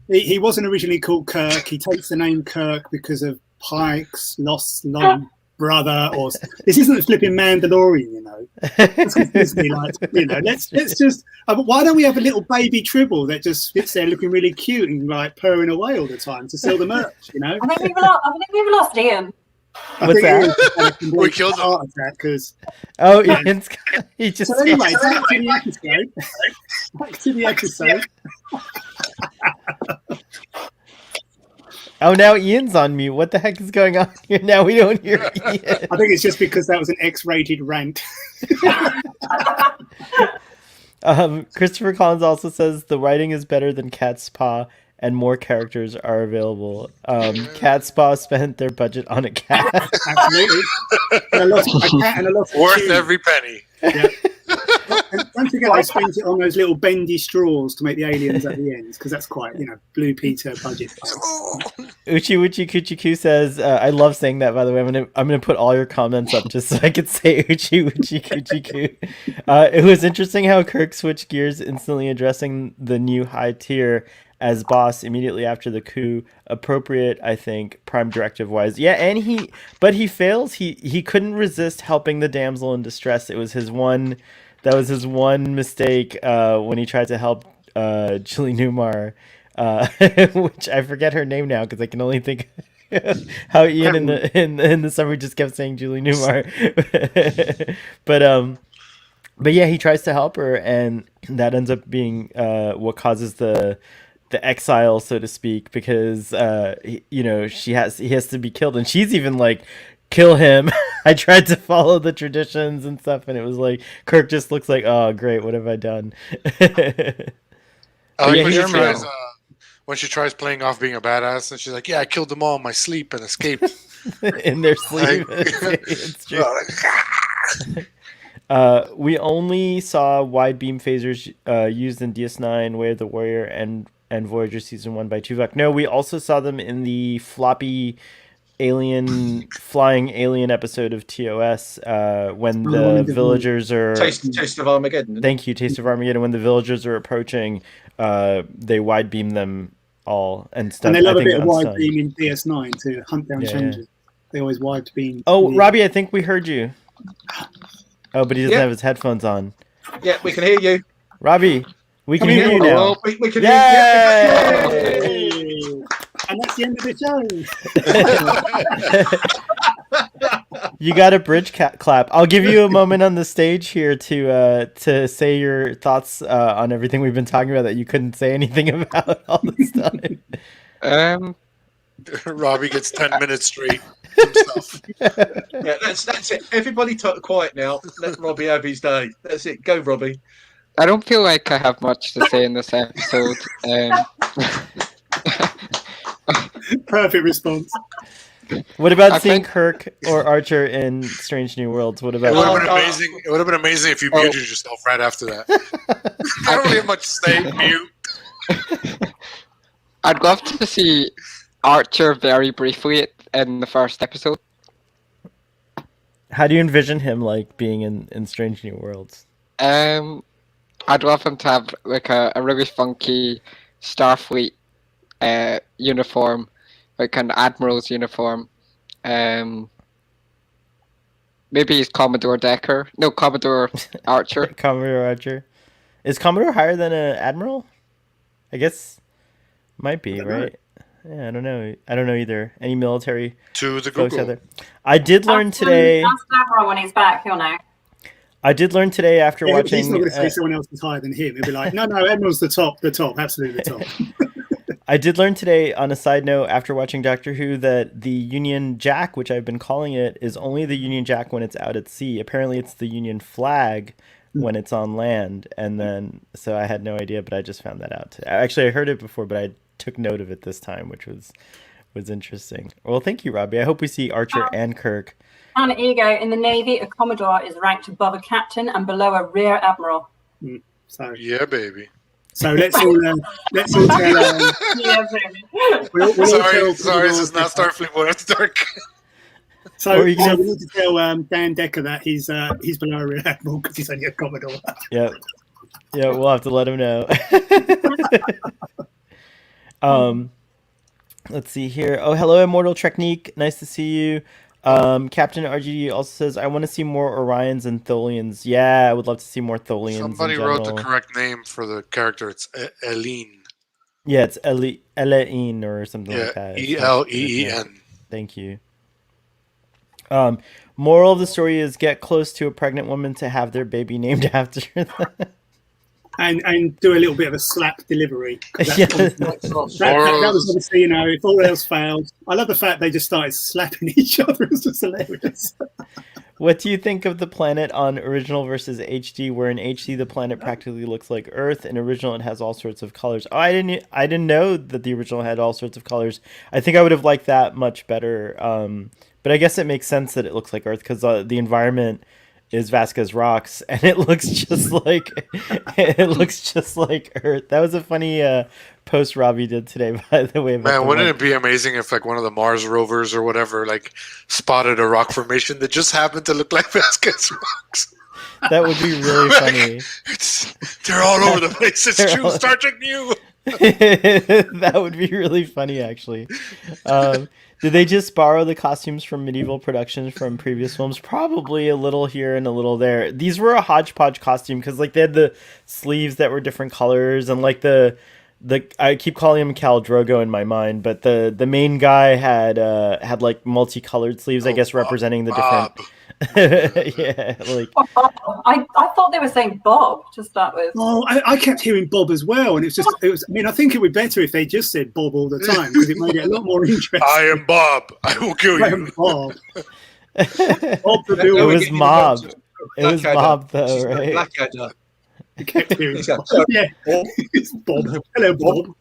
he wasn't originally called Kirk. He takes the name Kirk because of Pike's lost long brother. Or this isn't a flipping Mandalorian, It's Disney, let's just. Why don't we have a little baby Tribble that just sits there looking really cute and like purring away all the time to sell the merch? I think we've lost Ian. What's that? We killed him. Heart attack because. Oh, Ian's he just. So anyway, back to the episode. Oh, now Ian's on mute. What the heck is going on here? Now we don't hear Ian. I think it's just because that was an X-rated rant. Christopher Collins also says the writing is better than Cat's Paw and more characters are available. Cat's Paw spent their budget on a cat. Absolutely. And a cat and a lot of worth cheese. every penny. Yeah. And don't forget they spent it on those little bendy straws to make the aliens at the end, because that's quite, Blue Peter budget. Uchi Uchi Kuchiku says, I love saying that, by the way. I'm gonna put all your comments up just so I could say Uchi Uchi Kuchiku. It was interesting how Kirk switched gears, instantly addressing the new high tier as boss immediately after the coup. Appropriate, I think, prime directive wise. Yeah, and he fails. He couldn't resist helping the damsel in distress. It was his one mistake when he tried to help Julie Newmar, which I forget her name now because I can only think how Ian in the summary just kept saying Julie Newmar. But yeah, he tries to help her, and that ends up being what causes the exile, so to speak, because he has to be killed, and she's even like, kill him. I tried to follow the traditions and stuff, and it was like Kirk just looks like, oh great, what have I done? When she tries playing off being a badass, and she's like, yeah, I killed them all in my sleep and escaped. In their sleep. It's true. We only saw wide beam phasers used in DS9, Way of the Warrior, and Voyager Season 1 by Tuvok. No, we also saw them in the floppy flying alien episode of TOS when the villagers are... Taste of Armageddon. Thank you, Taste of Armageddon. When the villagers are approaching, they wide beam them all and stuff. And they love a bit of wide beam in DS9 to hunt down changes. Yeah. They always wide beam. Oh, Robbie, I think we heard you. Oh, but he doesn't have his headphones on. Yeah, we can hear you. Robbie, we can hear you now. We can hear you. And that's the end of the show. You got a bridge clap. I'll give you a moment on the stage here to say your thoughts on everything we've been talking about that you couldn't say anything about all this time. Robbie gets 10 minutes straight. Himself. Yeah, that's it. Everybody quiet now. Let Robbie have his day. That's it. Go, Robbie. I don't feel like I have much to say in this episode. Perfect response. What about seeing Kirk or Archer in Strange New Worlds? What about? It would have been amazing. It would have been amazing if you muted yourself right after that. I don't really have much to say. Mute. I'd love to see Archer very briefly in the first episode. How do you envision him like being in Strange New Worlds? I'd love him to have like a really funky Starfleet uniform, like an admiral's uniform. Maybe he's Commodore Decker. No, Commodore Archer. Commodore Archer. Is Commodore higher than an admiral? I guess might be, right? Yeah, I don't know. I don't know either. Any military to the folks Google. out there? I did learn today. Ask Deborah when he's back. He'll know. I did learn today after watching. He's not going to say someone else is higher than him. He'll be like, no, Admiral's the top, absolutely the top. I did learn today, on a side note, after watching Doctor Who, that the Union Jack, which I've been calling it, is only the Union Jack when it's out at sea. Apparently, it's the Union flag when it's on land, and then so I had no idea, but I just found that out today. Actually, I heard it before, but I took note of it this time, which was interesting. Well, thank you, Robbie. I hope we see Archer and Kirk. And ego in the Navy, a Commodore is ranked above a captain and below a rear admiral. So yeah, baby. So let's all tell. Yeah, baby. We'll all Sorry, tell this is not Starfleet War After Dark. So, Or you can- we need to tell Dan Decker that he's below a real admiral because he's only a commodore. Yeah, we'll have to let him know. Let's see here. Oh, hello, Immortal Technique. Nice to see you. Captain RGD also says, I want to see more Orions and Tholians. Yeah, I would love to see more Tholians. Somebody in wrote the general. correct name for the character. It's Eileen. Yeah, it's Eileen or something Yeah, like that. Eileen. Thank you. Moral of the story is get close to a pregnant woman to have their baby named after them. And do a little bit of a slap delivery. Yeah. That was obviously, if all else failed. I love the fact they just started slapping each other. It's just hilarious. What do you think of the planet on original versus HD? Where in HD the planet practically looks like Earth, in original it has all sorts of colors. Oh, I didn't know that the original had all sorts of colors. I think I would have liked that much better. But I guess it makes sense that it looks like Earth because the environment is Vasquez rocks, and it looks just like Earth. That was a funny post Robbie did today, by the way. Man, wouldn't it be amazing if like one of the Mars rovers or whatever like spotted a rock formation that just happened to look like Vasquez rocks? That would be really funny. They're all over the place. It's true. Star Trek knew. That would be really funny, actually. Did they just borrow the costumes from medieval productions from previous films? Probably a little here and a little there. These were a hodgepodge costume because like they had the sleeves that were different colors and like the I keep calling him Khal Drogo in my mind, but the main guy had like multicolored sleeves, I guess, representing the different. Yeah, like I thought they were saying Bob to start with. Oh, I kept hearing Bob as well, and it was. I mean, I think it would be better if they just said Bob all the time because it made it a lot more interesting. I am Bob. I will kill I you. am Bob. Bob the it Builder. was Mob. It was Mob, though, right? Blackadder. I kept hearing He's got- yeah, it's Bob. Hello, Bob.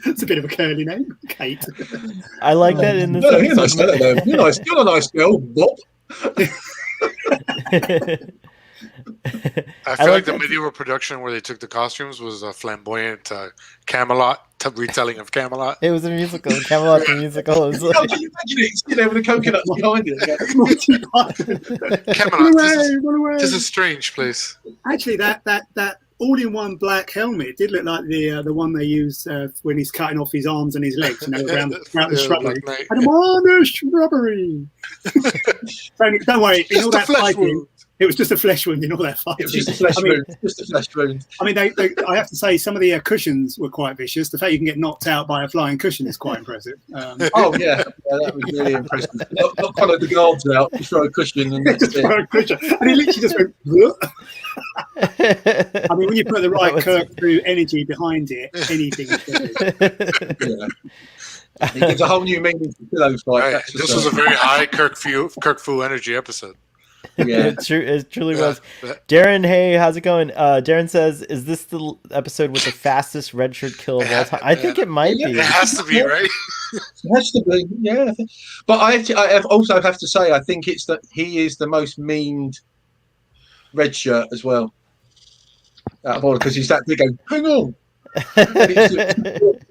It's a bit of a curly name, Kate. I like that in this No, you're nice. episode. Hello, you're nice. You're a nice girl, Bob. I feel like like the that. medieval production where they took the costumes was a flamboyant Camelot retelling of Camelot. It was a musical. Camelot the musical. It was Oh, like, can you imagine it? Sitting there with a coconut behind it. Monty Python. Camelot. Run away. This is a strange place. Actually, that all-in-one black helmet did look like the one they use when he's cutting off his arms and his legs, around the Yeah, shrubbery. Black Knight. And I'm on the shrubbery. Don't worry, in all Just a that flesh fighting, wound. it was just a flesh wound in all that fighting. It was just a flesh I mean, wound. Just a flesh wound. I mean, I have to say, some of the cushions were quite vicious. The fact you can get knocked out by a flying cushion is quite impressive. Oh, yeah. That was really impressive. Not follow the guards out, just throw a cushion and that's Just it. throw a cushion. And he literally just went. "Bleh." I mean, when you put the right Kirk through energy behind it, anything is good. Yeah. It gives a whole new meaning to pillow fight. Right. That's This was a very high Kirk Fu energy episode. yeah. it truly Yeah. was. Darren, hey, how's it going? Darren says, "Is this the episode with the fastest red shirt kill of all time?" I think it might Yeah. be. It has to be, right? It has to be, yeah. But I also have to say, I think it's that he is the most memed red shirt as well. Out of all, because he's that big. Going, hang on.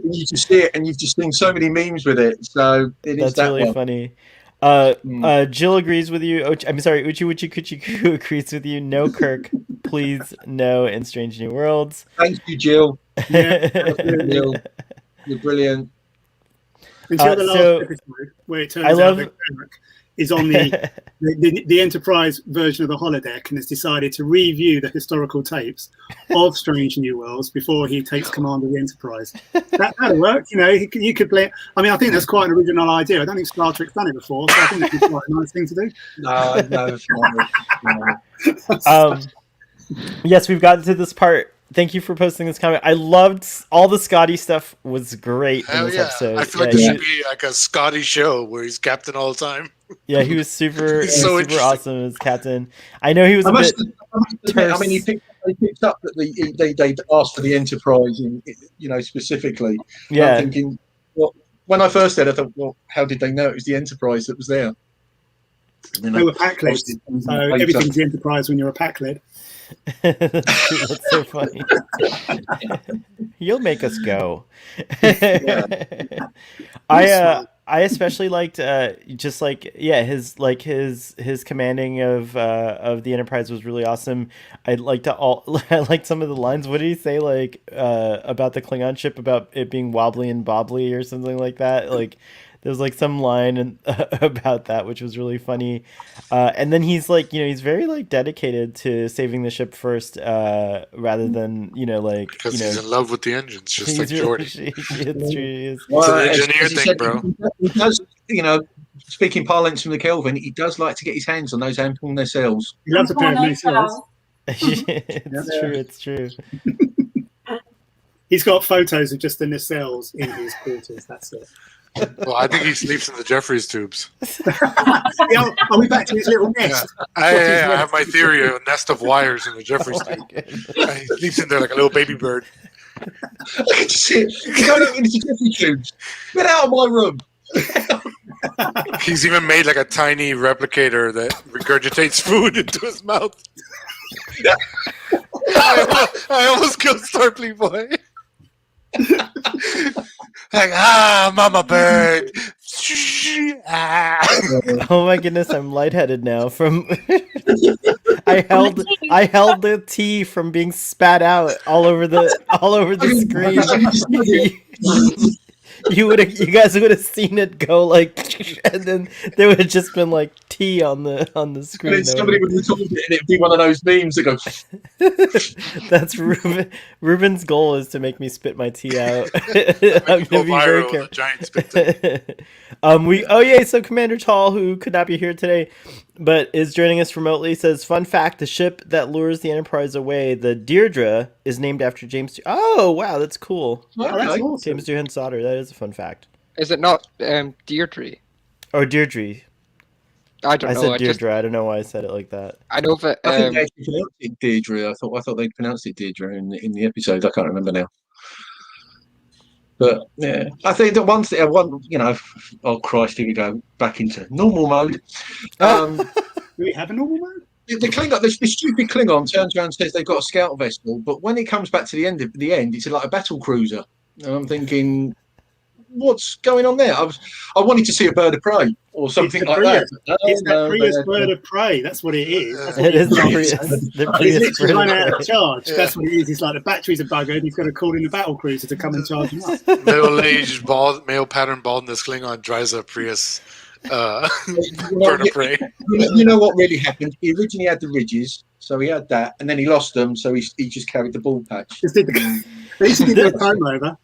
You just see it, and you've just seen so many memes with it. So it is That's that really one. funny. Jill agrees with you. I'm sorry, Uchi Kuchi agrees with you. No Kirk, please, no in Strange New Worlds. Thank you, Jill. Yeah. Jill. You're brilliant. Until the last so- episode, where it turns I out love- that Kirk is on the Enterprise version of the holodeck and has decided to review the historical tapes of Strange New Worlds before he takes command of the Enterprise. That'll work, you could play. I mean, I think that's quite an original idea. I don't think Star Trek's done it before, so I think that'd be quite a nice thing to do. No, it's not. Yes, we've gotten to this part. Thank you for posting this comment. I loved all the Scotty stuff. Was great in Hell this yeah. episode. I feel like this should be like a Scotty show where he's captain all the time. Yeah, he was super, He's so super interesting. awesome as captain. I know he was I a must bit. admit, I mean, he picked up that they asked for the Enterprise, specifically. Yeah, I'm thinking, well, when I first said it, I thought, well, how did they know it was the Enterprise that was there? And then They were pack led, so everything's the Enterprise when you're a pack led. That's so funny. You'll make us go. I especially liked just like his commanding of the Enterprise was really awesome. I liked I liked some of the lines. What did he say about the Klingon ship, about it being wobbly and bobbly or something like that? Like there's like some line about that which was really funny. And then he's like, he's very like dedicated to saving the ship first, rather than because he's in love with the engines, just like really, Jordy. it's true. He is. It's an Well, engineer as he thing, said, bro. He does, speaking parlance from the Kelvin, he does like to get his hands on those ample nacelles. He loves a pair of nacelles. It's true. He's got photos of just the nacelles in his quarters. That's it. Well, I think he sleeps in the Jeffries tubes. Are we back to his little nest? I have my theory of a nest of wires in the Jeffries tube. He sleeps in there like a little baby bird. Shit, you don't have into Jeffries tubes. Get out of my room. He's even made like a tiny replicator that regurgitates food into his mouth. I almost killed Starfleet Boy. Like, mama bird. Oh my goodness, I'm lightheaded now from I held the tea from being spat out all over the screen. You guys would have seen it go like, and then there would have just been like tea on the screen. And then somebody would record it, and it'd be one of those memes that goes. That's Ruben. Ruben's goal is to make me spit my tea out. I'm gonna be very careful. Giant spit. So Commander Tall, who could not be here today, but is joining us remotely, says, fun fact, the ship that lures the Enterprise away, the Deirdre, is named after James. Oh, wow, that's cool. Oh, that's awesome. James Doohan's daughter. That is a fun fact. Is it not Deirdre? Or Deirdre. I don't know. I said Deirdre. I don't know why I said it like that. I know that. I think they actually pronounced it Deirdre. I thought they pronounced it Deirdre in the episode. I can't remember now. But yeah, I think that one, oh Christ, here we go back into normal mode. Do we have a normal mode? The Klingon, the stupid Klingon turns around and says they've got a scout vessel, but when it comes back to the end, it's like a battle cruiser. And I'm thinking, what's going on there? I wanted to see a bird of prey or something like that. It's that Prius bird of prey. That's what it is. It is the Prius. He's literally run out of charge. Yeah. That's what it is. It's like the batteries are buggered. He's got to call in the battle cruiser to come and charge him up. Middle-aged, male pattern baldness Klingon drives a Prius bird of prey. You know what really happened? He originally had the ridges, so he had that, and then he lost them, so he just carried the ball patch. He used to do a comb over.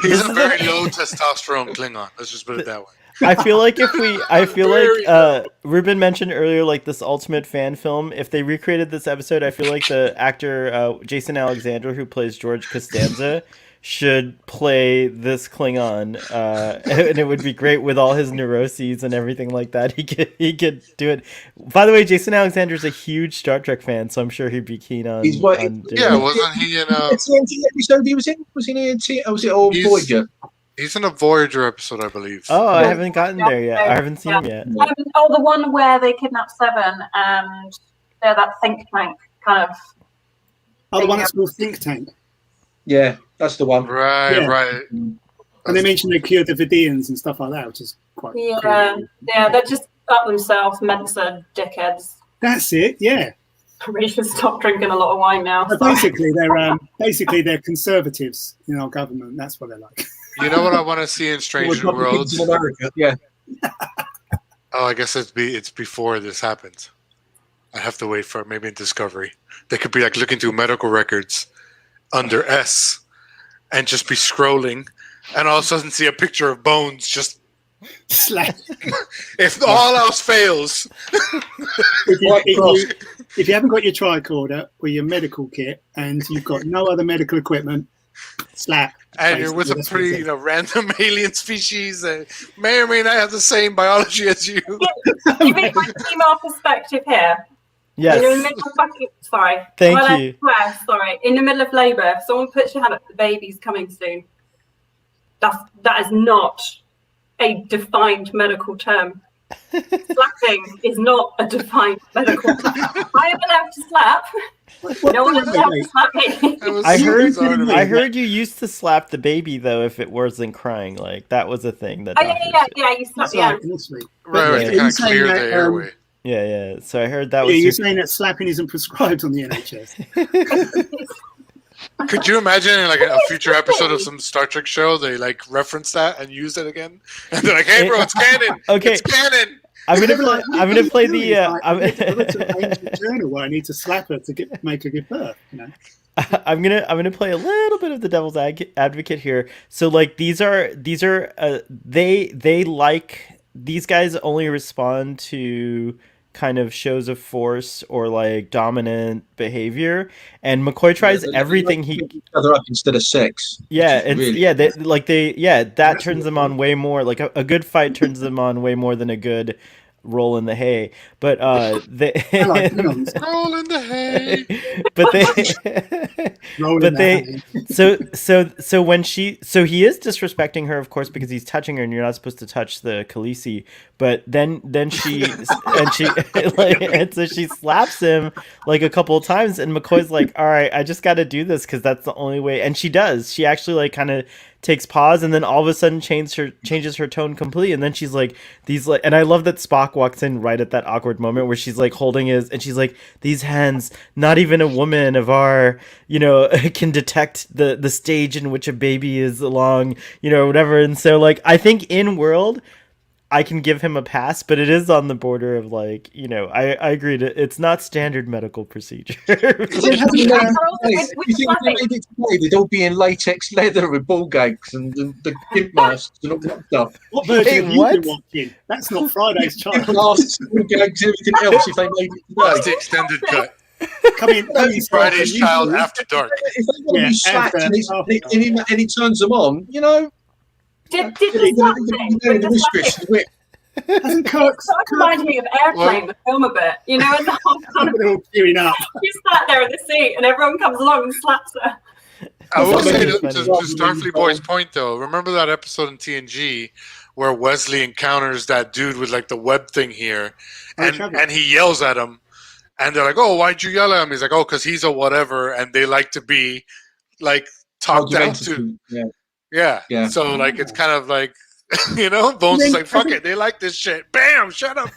He's a very low testosterone Klingon. Let's just put it that way. I feel like Ruben mentioned earlier, like this ultimate fan film. If they recreated this episode, I feel like the actor Jason Alexander, who plays George Costanza, should play this Klingon, and it would be great with all his neuroses and everything like that. He could do it. By the way, Jason Alexander's a huge Star Trek fan, so I'm sure he'd be keen on. Wasn't he in? It's the NT episode he was in. Was he in NT? Or was it all Voyager? He's in a Voyager episode, I believe. Oh, I haven't gotten there yet. I haven't seen him yet. The one where they kidnap Seven and they're that think tank kind of. Oh, the one that's called Think Tank. Yeah, that's the one. Right. And they mentioned they cured the Vidians and stuff like that, which is quite cool. They're just up themselves, Mensa dickheads. That's it, yeah. I really should stop drinking a lot of wine now. But basically they're conservatives in our government. That's what they're like. You know what I want to see in Strange New Worlds? In America, yeah. Oh, I guess it's before this happens. I have to wait for maybe in Discovery. They could be like looking through medical records under S and just be scrolling and all of a sudden see a picture of bones just slap. If all else fails. If you haven't got your tricorder or your medical kit and you've got no other medical equipment, slap. And you're with a pretty random alien species that may or may not have the same biology as you. You mean my female perspective here? Yes. You're in the middle of sorry. Thank you. Sorry. In the middle of labour, if someone puts your hand up, the baby's coming soon. That is not a defined medical term. Slapping is not a defined medical term. I am allowed to slap. No one is allowed to slap me. I heard you used to slap the baby though if it wasn't crying. Like that was a thing that. Oh yeah. You slap, yeah. Right, to kind of clear the airway. Yeah. So I heard that was. You're saying that slapping isn't prescribed on the NHS. Could you imagine in like a future episode of some Star Trek show they like reference that and use it again? And they're like, "Hey, bro, it's canon. Okay, it's canon." I'm gonna play the. Journal where I need to slap her to make her give birth. You know. I'm gonna play a little bit of the devil's advocate here. So like these are they like these guys only respond to kind of shows of force or like dominant behavior, and McCoy tries everything he other up instead of sex. Yeah, it's really. That turns them on way more. Like a good fight turns them on way more than a good roll in the hay. But they roll in the hay. So when he is disrespecting her, of course, because he's touching her, and you're not supposed to touch the Khaleesi. But then she and so she slaps him like a couple of times, and McCoy's like, "All right, I just got to do this because that's the only way." And she does. She actually like kind of takes pause, and then all of a sudden changes her tone completely, and then she's like and I love that Spock walks in right at that awkward moment where she's like holding his, and she's like, "These hands, not even a woman of our, can detect the stage in which a baby is along, whatever." And so like I think in world I can give him a pass, but it is on the border of like, I agree it's not standard medical procedure. They'd all be in latex leather with ball gags and the gimp masks and all that stuff. What version have you been watching? That's not Friday's Child. Masks, ball gags, everything else if they made it That's the extended cut. Come in, Friday's Child After Dark. If they want to be slapped and he turns them on, Did the slap thing? Hasn't Kirk reminded me of Airplane, the film a bit. And the whole kind of queuing up. She's sat there in the seat, and everyone comes along and slaps her. I will say to Starfleet Boy's point though, remember that episode in TNG where Wesley encounters that dude with like the web thing here, and he yells at him, and they're like, "Oh, why'd you yell at him?" He's like, "Oh, because he's a whatever," and they like to be like talked down to. Yeah. So like it's kind of like Bones is like, "Fuck it, they like this shit." Bam! Shut up.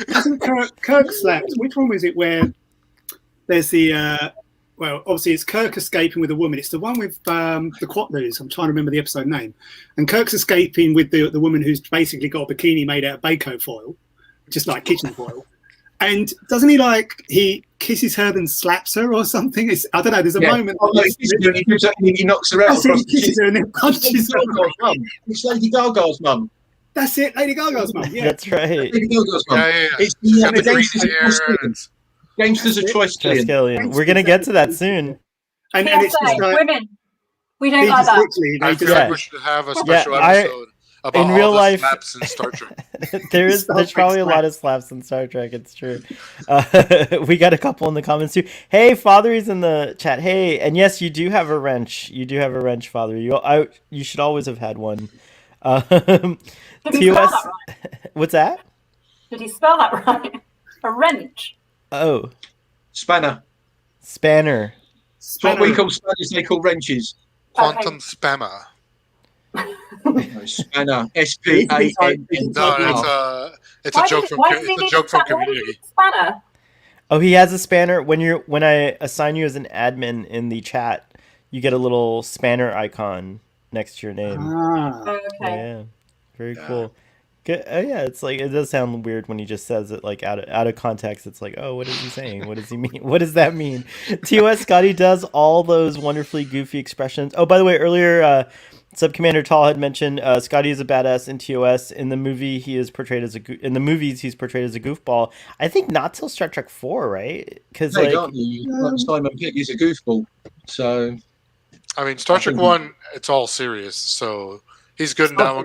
Hasn't Kirk slapped? Which one was it where there's the obviously it's Kirk escaping with a woman. It's the one with the Quatloos. I'm trying to remember the episode name. And Kirk's escaping with the woman who's basically got a bikini made out of Bako foil, just like kitchen foil. And doesn't he kisses her and slaps her or something? I don't know. There's a moment. He knocks her out. He kisses her and then punches her. It's Lady Gaga's mum. That's it, Lady Gaga's mum. Yeah, that's right. Lady Gaga's mum. Yeah. It's the Gangsters of Choice Killian. We're gonna get to that soon. And it's just like, women. We don't like that. I feel like we should have a special episode. About in real life, slaps in Star Trek. there's probably a lot of slaps in Star Trek. It's true. We got a couple in the comments too. Hey, Fathery's in the chat. Hey, and yes, you do have a wrench. You do have a wrench, Father. You should always have had one. Did he spell that right? What's that? Did he spell that right? A wrench. Oh, Spanner. Spanner. What we call spanners, they call wrenches. Quantum spammer. Spanner. S-P-A-N. No, it's a joke from Community. Spanner. Oh, he has a spanner. When I assign you as an admin in the chat, you get a little spanner icon next to your name. Okay. Yeah, very cool. Good. Oh yeah, it's like it does sound weird when he just says it like out of context. It's like, oh, what is he saying? What does he mean? What does that mean? TOS Scotty does all those wonderfully goofy expressions. Oh, by the way, earlier Sub-Commander Tall had mentioned Scotty is a badass in TOS. In the movie, he is portrayed as in the movies, he's portrayed as a goofball. I think not till Star Trek 4, right? Because Simon Pegg is a goofball. So, I mean, Star Trek 1, it's all serious. So he's good in that one.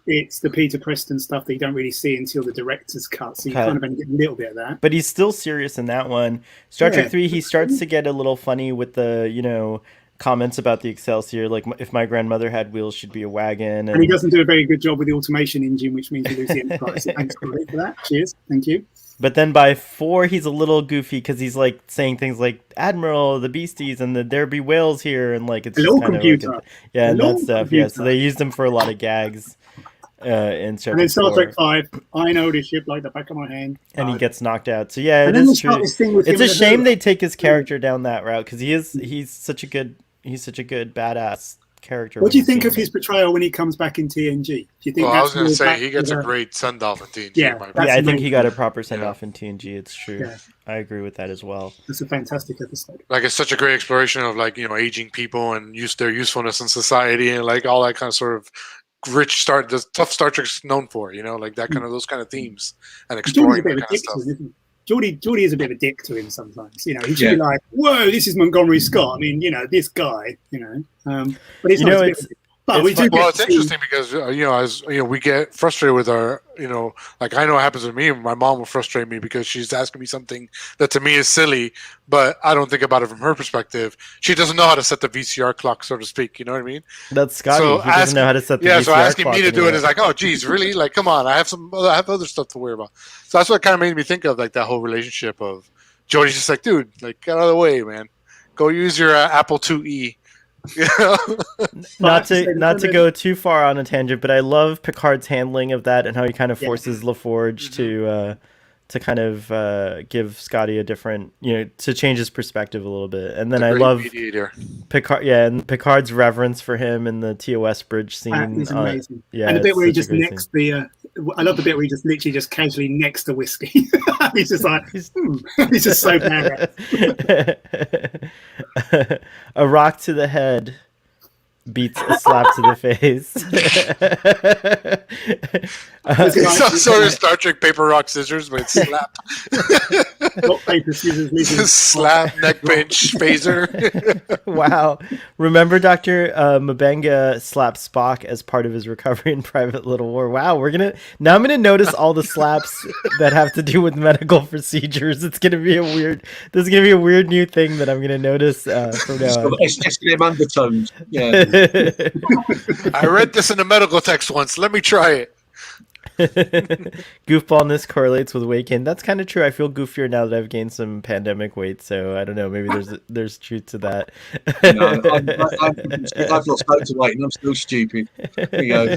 It's the Peter Preston stuff that you don't really see until the director's cut. So you kind of only get a little bit of that. But he's still serious in that one. Star Trek 3, he starts to get a little funny with the comments about the Excelsior, like if my grandmother had wheels, she'd be a wagon. And he doesn't do a very good job with the automation engine, which means he loses the Enterprise. So thanks, Corey, for that. Cheers. Thank you. But then by 4, he's a little goofy because he's like saying things like "Admiral, the Beasties, and there be whales here," and like it's Hello, just kind computer. of like and Hello, that stuff. computer. Yeah, so they used him for a lot of gags in Star And then Trek Star 4. Trek 5, I know this ship like the back of my hand. And he gets knocked out. So yeah, And it then they is start true. this thing with It's him a and shame her. they take his character down that route because he's such a good badass character. What when do you you think see of him. his portrayal when he comes back in TNG? Do you think Well, I that's was going to more say back he gets to a the- great send off in TNG. Yeah, in my that's opinion. Yeah, I think he amazing. got a proper send Yeah. off in TNG. It's true. Yeah. I agree with that as well. It's a fantastic episode. Like it's such a great exploration of like aging people and their usefulness in society and like all that kind of sort of the tough Star Trek's known for. Like that kind of those kind of themes and Geordie's exploring a bit that of a kind of dick to stuff. him, isn't he? Geordie is a bit of a dick to him sometimes. He should be like, "Whoa, this is Montgomery Scott." I mean, this guy. But he's not. But we do. Well, get it's to see- interesting because as we get frustrated with our like I know it happens to me. My mom will frustrate me because she's asking me something that to me is silly, but I don't think about it from her perspective. She doesn't know how to set the VCR clock, so to speak. You know what I mean? That's Scotty. So he doesn't know how to set the VCR so asking clock me to do it anymore. is like, oh, geez, really? Like, come on, I have other stuff to worry about. So that's what kind of made me think of like that whole relationship of Jodie's just like, dude, like get out of the way, man. Go use your Apple IIe. Not to go too far on a tangent, but I love Picard's handling of that and how he kind of forces LaForge to kind of give Scotty a different, to change his perspective a little bit. And then I love mediator. Picard, and Picard's reverence for him in the TOS bridge scene. He's amazing. Yeah, and the bit it's where he such a just great necks the. I love the bit where he just literally just casually necks the whiskey. He's just like, he's just so bad. A rock to the head beats a slap to the face. It's some sort of Star Trek paper, rock, scissors, but it's slap. Rock, paper, scissors, lizard. Slap, neck pinch, phaser. Wow. Remember Dr. Mabenga slapped Spock as part of his recovery in Private Little War. Wow, I'm going to notice all the slaps that have to do with medical procedures. This is going to be a weird new thing that I'm going to notice from now on. SDM undertones. Yeah. I read this in a medical text once. Let me try it. Goofballness correlates with weight gain. That's kind of true. I feel goofier now that I've gained some pandemic weight, so I don't know. Maybe there's truth to that. No, I've lost loads of weight and I'm still stupid. There you go.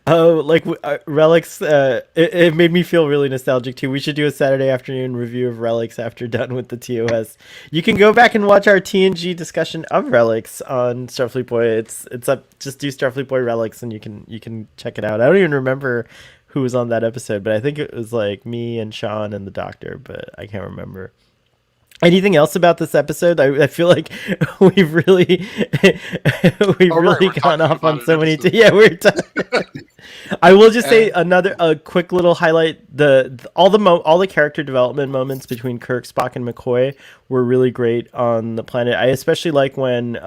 Oh, like Relics. It made me feel really nostalgic too. We should do a Saturday afternoon review of Relics after done with the TOS. You can go back and watch our TNG discussion of Relics on Starfleet Boy. It's up. Just do Starfleet Boy Relics and you can check it out. I don't even remember who was on that episode, but I think it was like me and Sean and the Doctor, but I can't remember. Anything else about this episode? I feel like we've really gone off on so many. We're I will just say a quick little highlight. All the character development moments between Kirk, Spock, and McCoy were really great on the planet. I especially like when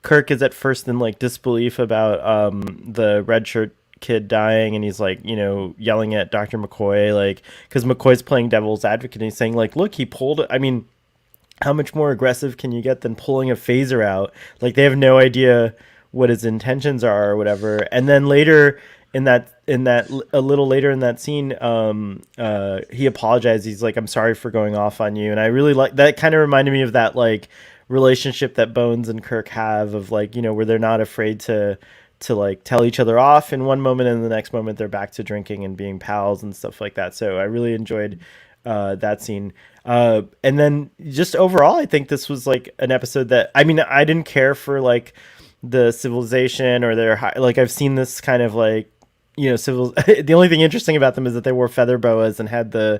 Kirk is at first in like disbelief about the red shirt kid dying, and he's like, yelling at Dr. McCoy, like, because McCoy's playing devil's advocate, and he's saying like, look, he pulled it. I mean, how much more aggressive can you get than pulling a phaser out? Like, they have no idea what his intentions are or whatever. And then later a little later in that scene, he apologized. He's like, I'm sorry for going off on you. And I really like that. Kind of reminded me of that like relationship that Bones and Kirk have of like, where they're not afraid to like tell each other off in one moment, and the next moment they're back to drinking and being pals and stuff like that. So I really enjoyed that scene. And then just overall, I think this was like an episode that, I mean, I didn't care for like the civilization or their like, I've seen this kind of like, the only thing interesting about them is that they wore feather boas and had the,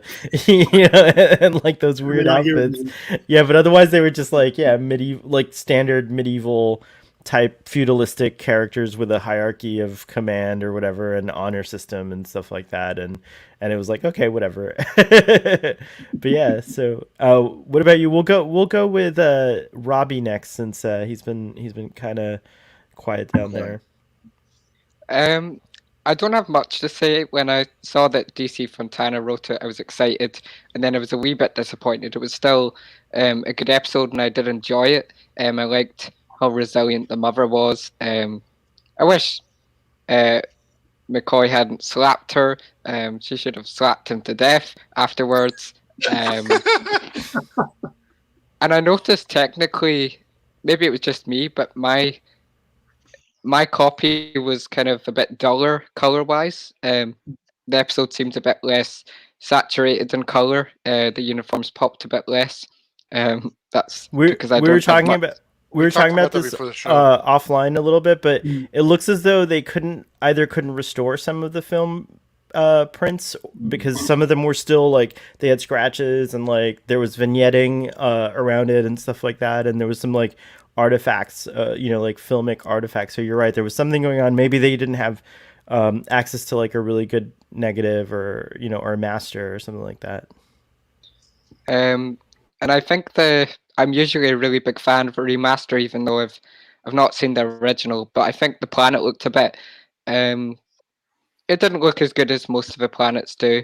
and like those weird outfits. Yeah. But otherwise they were just like, medieval, like standard medieval type feudalistic characters with a hierarchy of command or whatever, and honor system and stuff like that. And it was like, okay, whatever. But yeah, so what about you? We'll go with Robbie next, since he's been kind of quiet down there. I don't have much to say. When I saw that DC Fontana wrote it, I was excited, and then I was a wee bit disappointed. It was still a good episode, and I did enjoy it. I liked how resilient the mother was. I wish McCoy hadn't slapped her. She should have slapped him to death afterwards. And I noticed technically, maybe it was just me, but my copy was kind of a bit duller color-wise. The episode seemed a bit less saturated in color. The uniforms popped a bit less. That's because I we were don't have talking much. about we were talking about that this before the show. offline a little bit, but it looks as though they couldn't restore some of the film prints because some of them were still like they had scratches and like there was vignetting around it and stuff like that, and there was some like artifacts, like filmic artifacts. So you're right, there was something going on. Maybe they didn't have access to like a really good negative or or a master or something like that. And I think I'm usually a really big fan of a remaster, even though I've not seen the original. But I think the planet looked a bit. It didn't look as good as most of the planets do.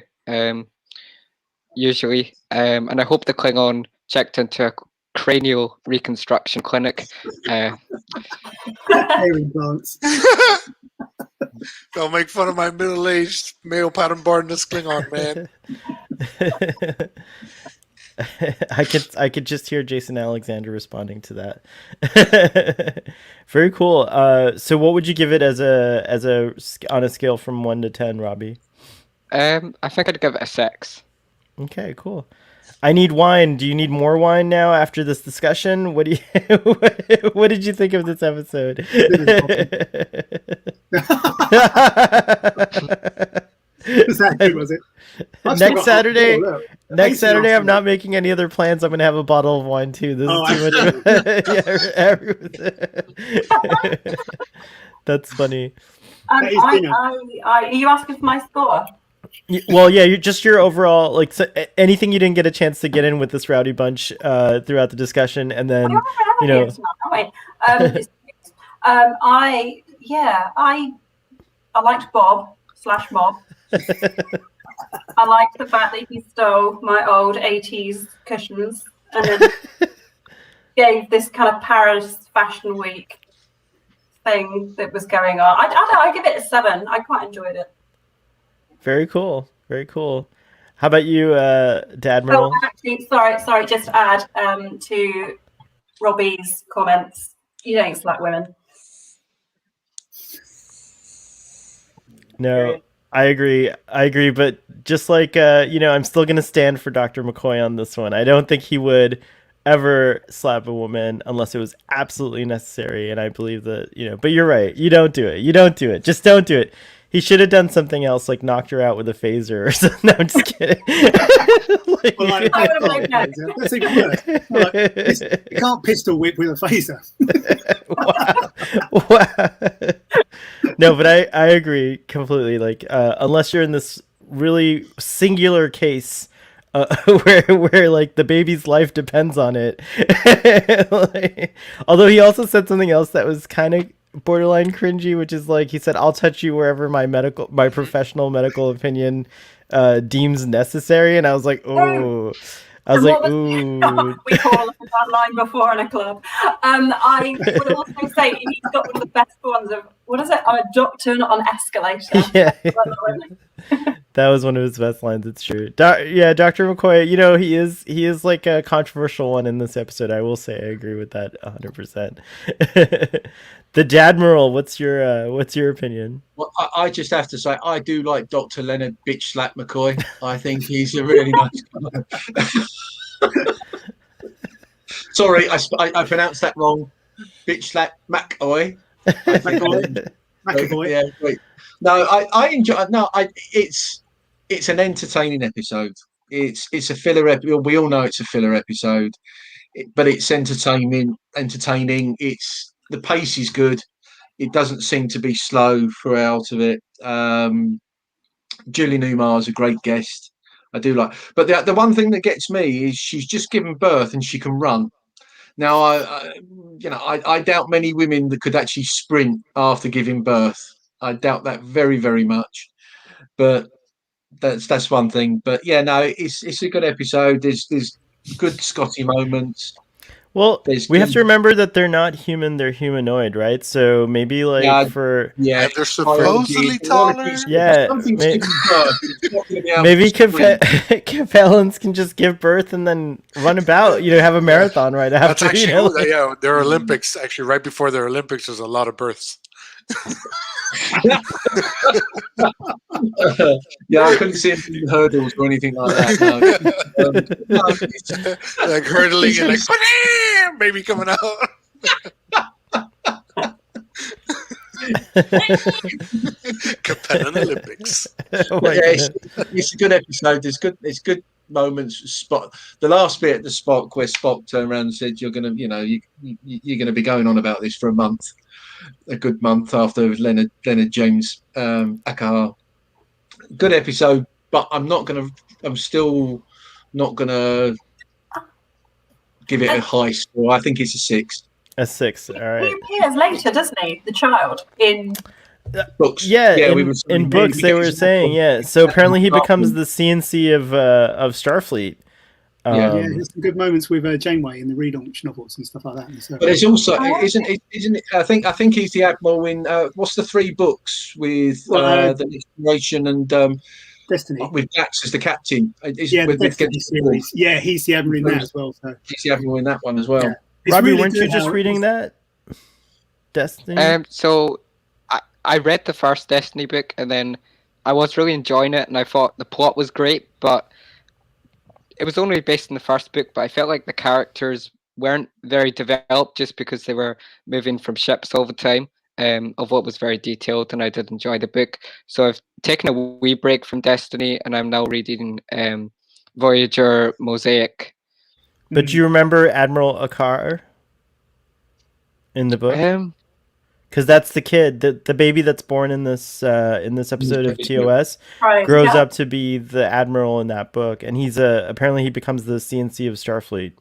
Usually, and I hope the Klingon checked into a cranial reconstruction clinic. Hair implants. Don't make fun of my middle-aged male pattern barredness Klingon, man. I could just hear Jason Alexander responding to that. Very cool. So what would you give it as a on a scale from 1 to 10, Robbie? I think I'd give it a 6. Okay, cool. I need wine. Do you need more wine now after this discussion? What do you what did you think of this episode? Was that good, was it? Next Saturday, I'm not making any other plans. I'm gonna have a bottle of wine too. This is too much. That's funny. Are you asking for my score? Well, yeah, just your overall, like, so anything you didn't get a chance to get in with this rowdy bunch throughout the discussion, and then I liked Bob/Mob. I liked the fact that he stole my old 80s cushions and then gave this kind of Paris Fashion Week thing that was going on. I give it a 7. I quite enjoyed it. Very cool. Very cool. How about you, Dadmiral? Oh, actually, sorry, just to add to Robbie's comments, you don't slap women. No, I agree, but just like, I'm still going to stand for Dr. McCoy on this one. I don't think he would ever slap a woman unless it was absolutely necessary, and I believe that, but you're right. You don't do it. Just don't do it. He should have done something else, like knocked her out with a phaser or something. No, I'm just kidding. That's even worse. You can't pistol whip with a phaser. Wow. No, but I agree completely. Like, unless you're in this really singular case where like the baby's life depends on it. Although he also said something else that was kind of borderline cringy, which is like he said, "I'll touch you wherever my professional medical opinion deems necessary," and I was like, "Oh." I was like, ooh. We call it that line before in a club. I would also say he's got one of the best ones of, what is it? I'm a doctor, not an escalator. Yeah. That was one of his best lines. It's true. Dr. McCoy, he is like a controversial one in this episode. I will say I agree with that 100%. The Dadmiral, what's your opinion? Well, I just have to say I do like Dr. Leonard Bitch Slap McCoy. I think he's a really nice guy. Sorry, I pronounced that wrong. Bitch Slap McCoy. McAvoy. Yeah, wait. No, I enjoy. No, it's an entertaining episode. It's a filler episode. We all know it's a filler episode, but it's entertaining. The pace is good. It doesn't seem to be slow throughout of it. Julie Newmar is a great guest. I do like, but the one thing that gets me is she's just given birth and she can run. Now, I doubt many women that could actually sprint after giving birth. I doubt that very, very much. But that's one thing. But yeah, no, it's a good episode. There's good Scotty moments. Well, There's we have good, to remember that they're not human; they're humanoid, right? So maybe like Yeah, for yeah, And they're supposedly taller. Yeah, something's giving birth. It's not gonna be able maybe to sprint. Capellans can just give birth and then run about. Have a marathon right That's after. actually yeah. Their Olympics actually right before their Olympics. There's a lot of births. Yeah, I couldn't see any hurdles or anything like that. No. Like hurdling and like baby coming out. Capella Olympics. Oh my Yeah, goodness. it's a good episode. There's good moments. Spot the last bit at the Spock where Spock turned around and said, "You're gonna, you're gonna be going on about this for a good month after Leonard James Akahar." Good episode, but I'm still not gonna give it a high score. I think it's a 6. A 6. All right. He appears later, doesn't he? The child in Books. Yeah, we in books they were saying, yeah. So apparently he becomes the CNC of Starfleet. Yeah. There's some good moments with Janeway in the relaunch novels and stuff like that. So. But it's also isn't it? I think he's the admiral in what's the 3 books with the Inspiration and Destiny with Dax as the captain. Destiny series. Yeah, he's the admiral in that as well. So. He's the admiral in that one as well. Yeah. Robbie, really weren't you good just how reading that? Destiny? So I read the first Destiny book, and then I was really enjoying it, and I thought the plot was great, but it was only based on the first book, but I felt like the characters weren't very developed just because they were moving from ships all the time, of what was very detailed, and I did enjoy the book. So I've taken a wee break from Destiny, and I'm now reading Voyager Mosaic. But do you remember Admiral Akar in the book? Because that's the kid, the baby that's born in this episode of TOS grows up to be the admiral in that book, and he's apparently he becomes the CNC of Starfleet.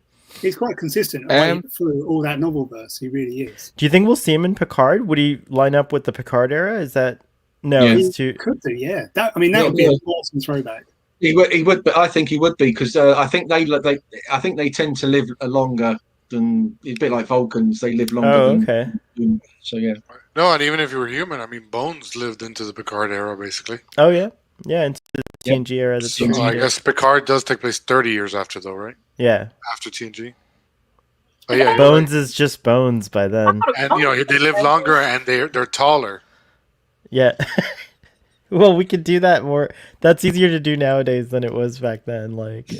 He's quite consistent through all that novel verse. He really is. Do you think we'll see him in Picard? Would he line up with the Picard era? Is that no? Yeah. He's too. Could do, yeah. That would be an awesome throwback. He would, but I think he would be because I think they tend to live longer than a bit like Vulcans. They live longer. Oh, okay. So yeah. No, and even if you were human, I mean, Bones lived into the Picard era, basically. Oh yeah, into the TNG era. The So TNG I era. guess Picard does take place 30 years after, though, right? Yeah. After TNG. Oh yeah, Bones is just Bones by then. and they live longer and they're taller. Yeah. Well, we could do that more. That's easier to do nowadays than it was back then. Like,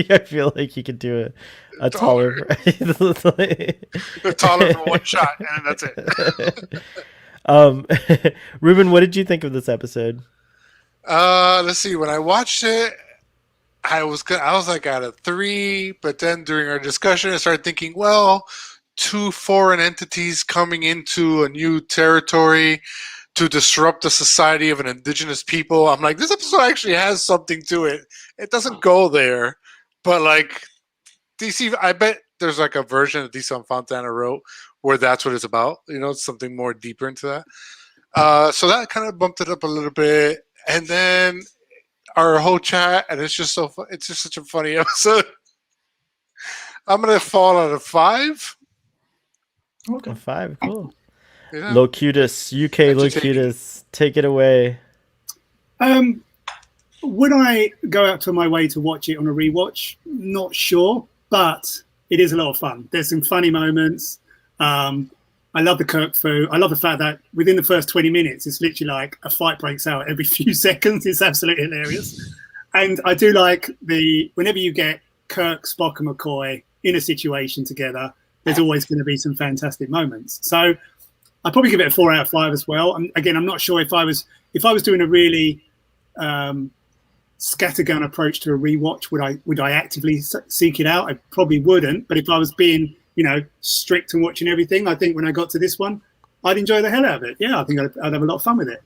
I feel like you could do a taller. They're taller for one shot, and that's it. Ruben, what did you think of this episode? Let's see. When I watched it, I was like at a 3, but then during our discussion, I started thinking, well, 2 foreign entities coming into a new territory to disrupt the society of an indigenous people. I'm like, this episode actually has something to it. It doesn't go there, but like DC, I bet there's like a version that DC Fontana wrote where that's what it's about. It's something more deeper into that. So that kind of bumped it up a little bit, and then our whole chat, and it's just so fun. It's just such a funny episode. I'm gonna fall out of 5. Okay. 5, cool. Yeah. Locutus, UK Locutus, take it away. Would I go out to my way to watch it on a rewatch? Not sure, but it is a lot of fun. There's some funny moments. I love the Kirk foo. I love the fact that within the first 20 minutes, it's literally like a fight breaks out every few seconds. It's absolutely hilarious. And I do like whenever you get Kirk, Spock, and McCoy in a situation together, there's always going to be some fantastic moments. So I'd probably give it a 4 out of 5 as well. Again, I'm not sure if I was doing a really scattergun approach to a rewatch, would I actively seek it out? I probably wouldn't. But if I was being strict and watching everything, I think when I got to this one, I'd enjoy the hell out of it. Yeah, I think I'd have a lot of fun with it.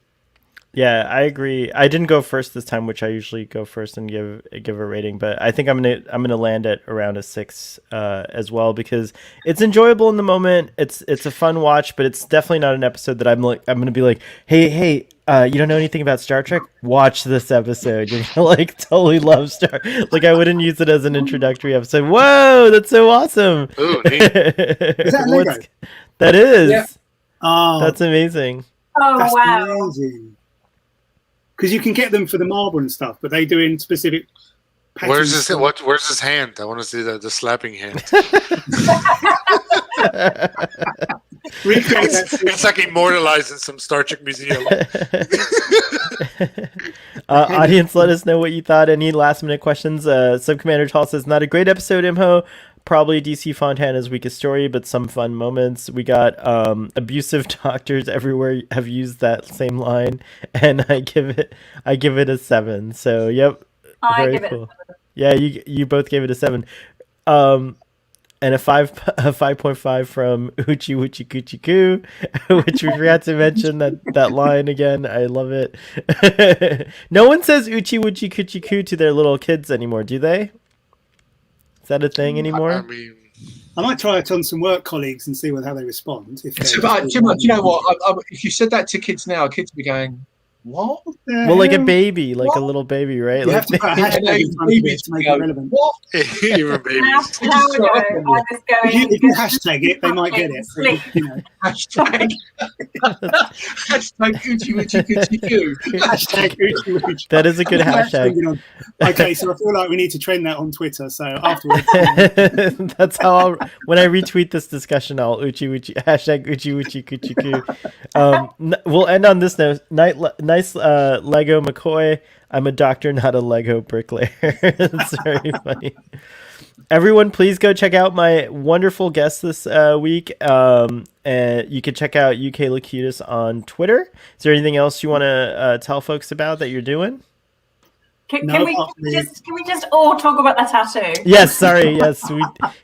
Yeah, I agree. I didn't go first this time, which I usually go first and give a rating, but I think I'm gonna land at around a 6 as well, because it's enjoyable in the moment. It's a fun watch, but it's definitely not an episode that I'm gonna be like, hey, you don't know anything about Star Trek? Watch this episode. You're gonna like totally love Star. Like I wouldn't use it as an introductory episode. Whoa, that's so awesome! Ooh, neat. Is that Lego? That is. Yeah. Oh, That's amazing. Oh that's wow! amazing. Because you can get them for the marble and stuff, but they do in specific patterns. Where's his hand? I want to see the slapping hand. Recreate that. It's like immortalized in some Star Trek museum. Audience, let us know what you thought. Any last minute questions? Subcommander Tall says, not a great episode, Imho. Probably DC Fontana's weakest story, but some fun moments. We got abusive doctors everywhere have used that same line, and I give it a 7. So yep, I very give it. cool. Yeah, you both gave it a 7. And a 5.5 from Uchi Wuchi Kuchi Ku, which we forgot to mention that line again. I love it. No one says Uchi Wuchi Kuchi Ku to their little kids anymore, do they? Is that a thing anymore? I mean, I might try it on some work colleagues and see how they respond. If So, do you know what? If you said that to kids now, kids would be going, "What?" Well, like a baby, like a little baby, right? You Like have to put a hashtag in front of it to make it relevant. What? even babies. Now we go. I was going. If you hashtag it, they might get it. Sleep. You know, Hashtag. Hashtag Uchi Uchi Uchi Q. hashtag Uchi Wuchi. that is a good hashtag. Okay, so I feel like we need to trend that on Twitter. So afterwards, That's how when I retweet this discussion, I'll hashtag Uchi Wuchi Kuchi Ku. We'll end on this note. Nice Lego McCoy. I'm a doctor, not a Lego bricklayer. It's very funny. Everyone, please go check out my wonderful guest this week. And you can check out UK Locutus on Twitter. Is there anything else you want to tell folks about that you're doing? Can No, we just all talk about that tattoo? Yes, sorry. Yes,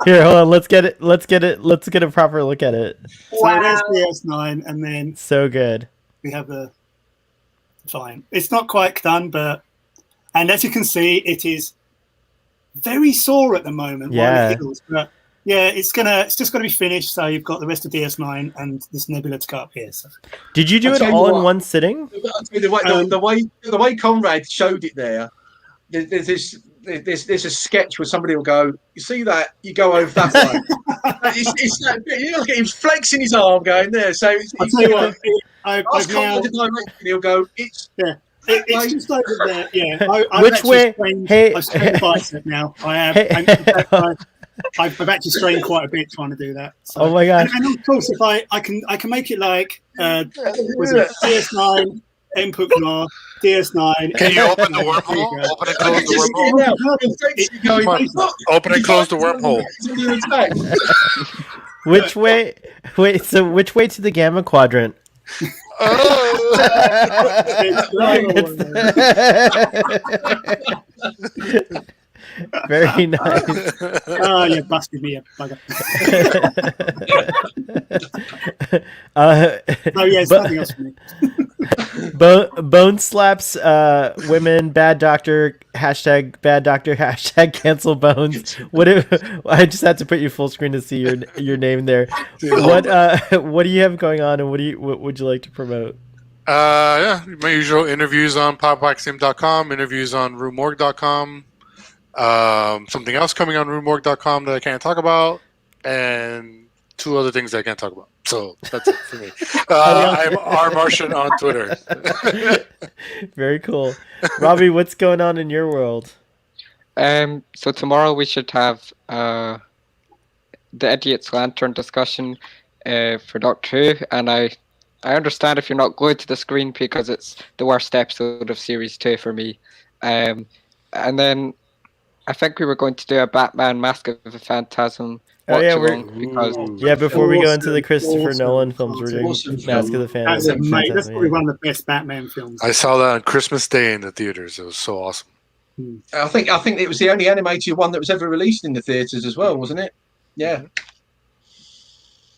here. Hold on. Let's get a proper look at it. so there's DS9, and then So good. we have the fine. It's not quite done, and as you can see, it is very sore at the moment. while Yeah. it heals, but yeah, it's just gonna be finished. So you've got the rest of DS9 and this Nebula to go up here. So Did you do I'll it tell you all in what. one sitting? The way Conrad showed it there, there's a sketch where somebody will go, "You see that? You go over that way." it's that bit. You look at him flexing his arm, going there. So I'll tell you what, I've ask now. Conrad the direction, he'll go, "It's It's just over there. Yeah. Which actually way? strained- Hey. I've strained the bicep now. I have. Hey. I've actually strained quite a bit trying to do that. So. Oh my gosh. And of course, if I can make it like was it DS9, input bar, DS9. Can you open the wormhole? Open and close the wormhole. Open and close the wormhole. Which way? Wait. So which way to the Gamma Quadrant? Very nice. Oh, you busted me, you bugger. Oh, yeah, it's nothing else for me. Bone slaps women, bad doctor, hashtag bad doctor, hashtag cancel bones. What if I just had to put you full screen to see your name there. What do you have going on, and what would you like to promote? Yeah, my usual interviews on popwaxim.com, interviews on roomorg.com, something else coming on roomorg.com that I can't talk about, and 2 other things I can't talk about. So that's it for me. I'm R Martian on Twitter. Very cool. Robbie, what's going on in your world? So tomorrow we should have the Idiot's Lantern discussion for Doctor Who, and I understand if you're not glued to the screen because it's the worst episode of Series 2 for me. And then I think we were going to do a Batman Mask of the Phantasm Oh, yeah, before we go into the Christopher Nolan films, we're doing Mask of the Phantasm. That's probably one of the best Batman films. I saw that on Christmas Day in the theaters. It was so awesome. I think it was the only animated one that was ever released in the theaters as well, wasn't it? Yeah.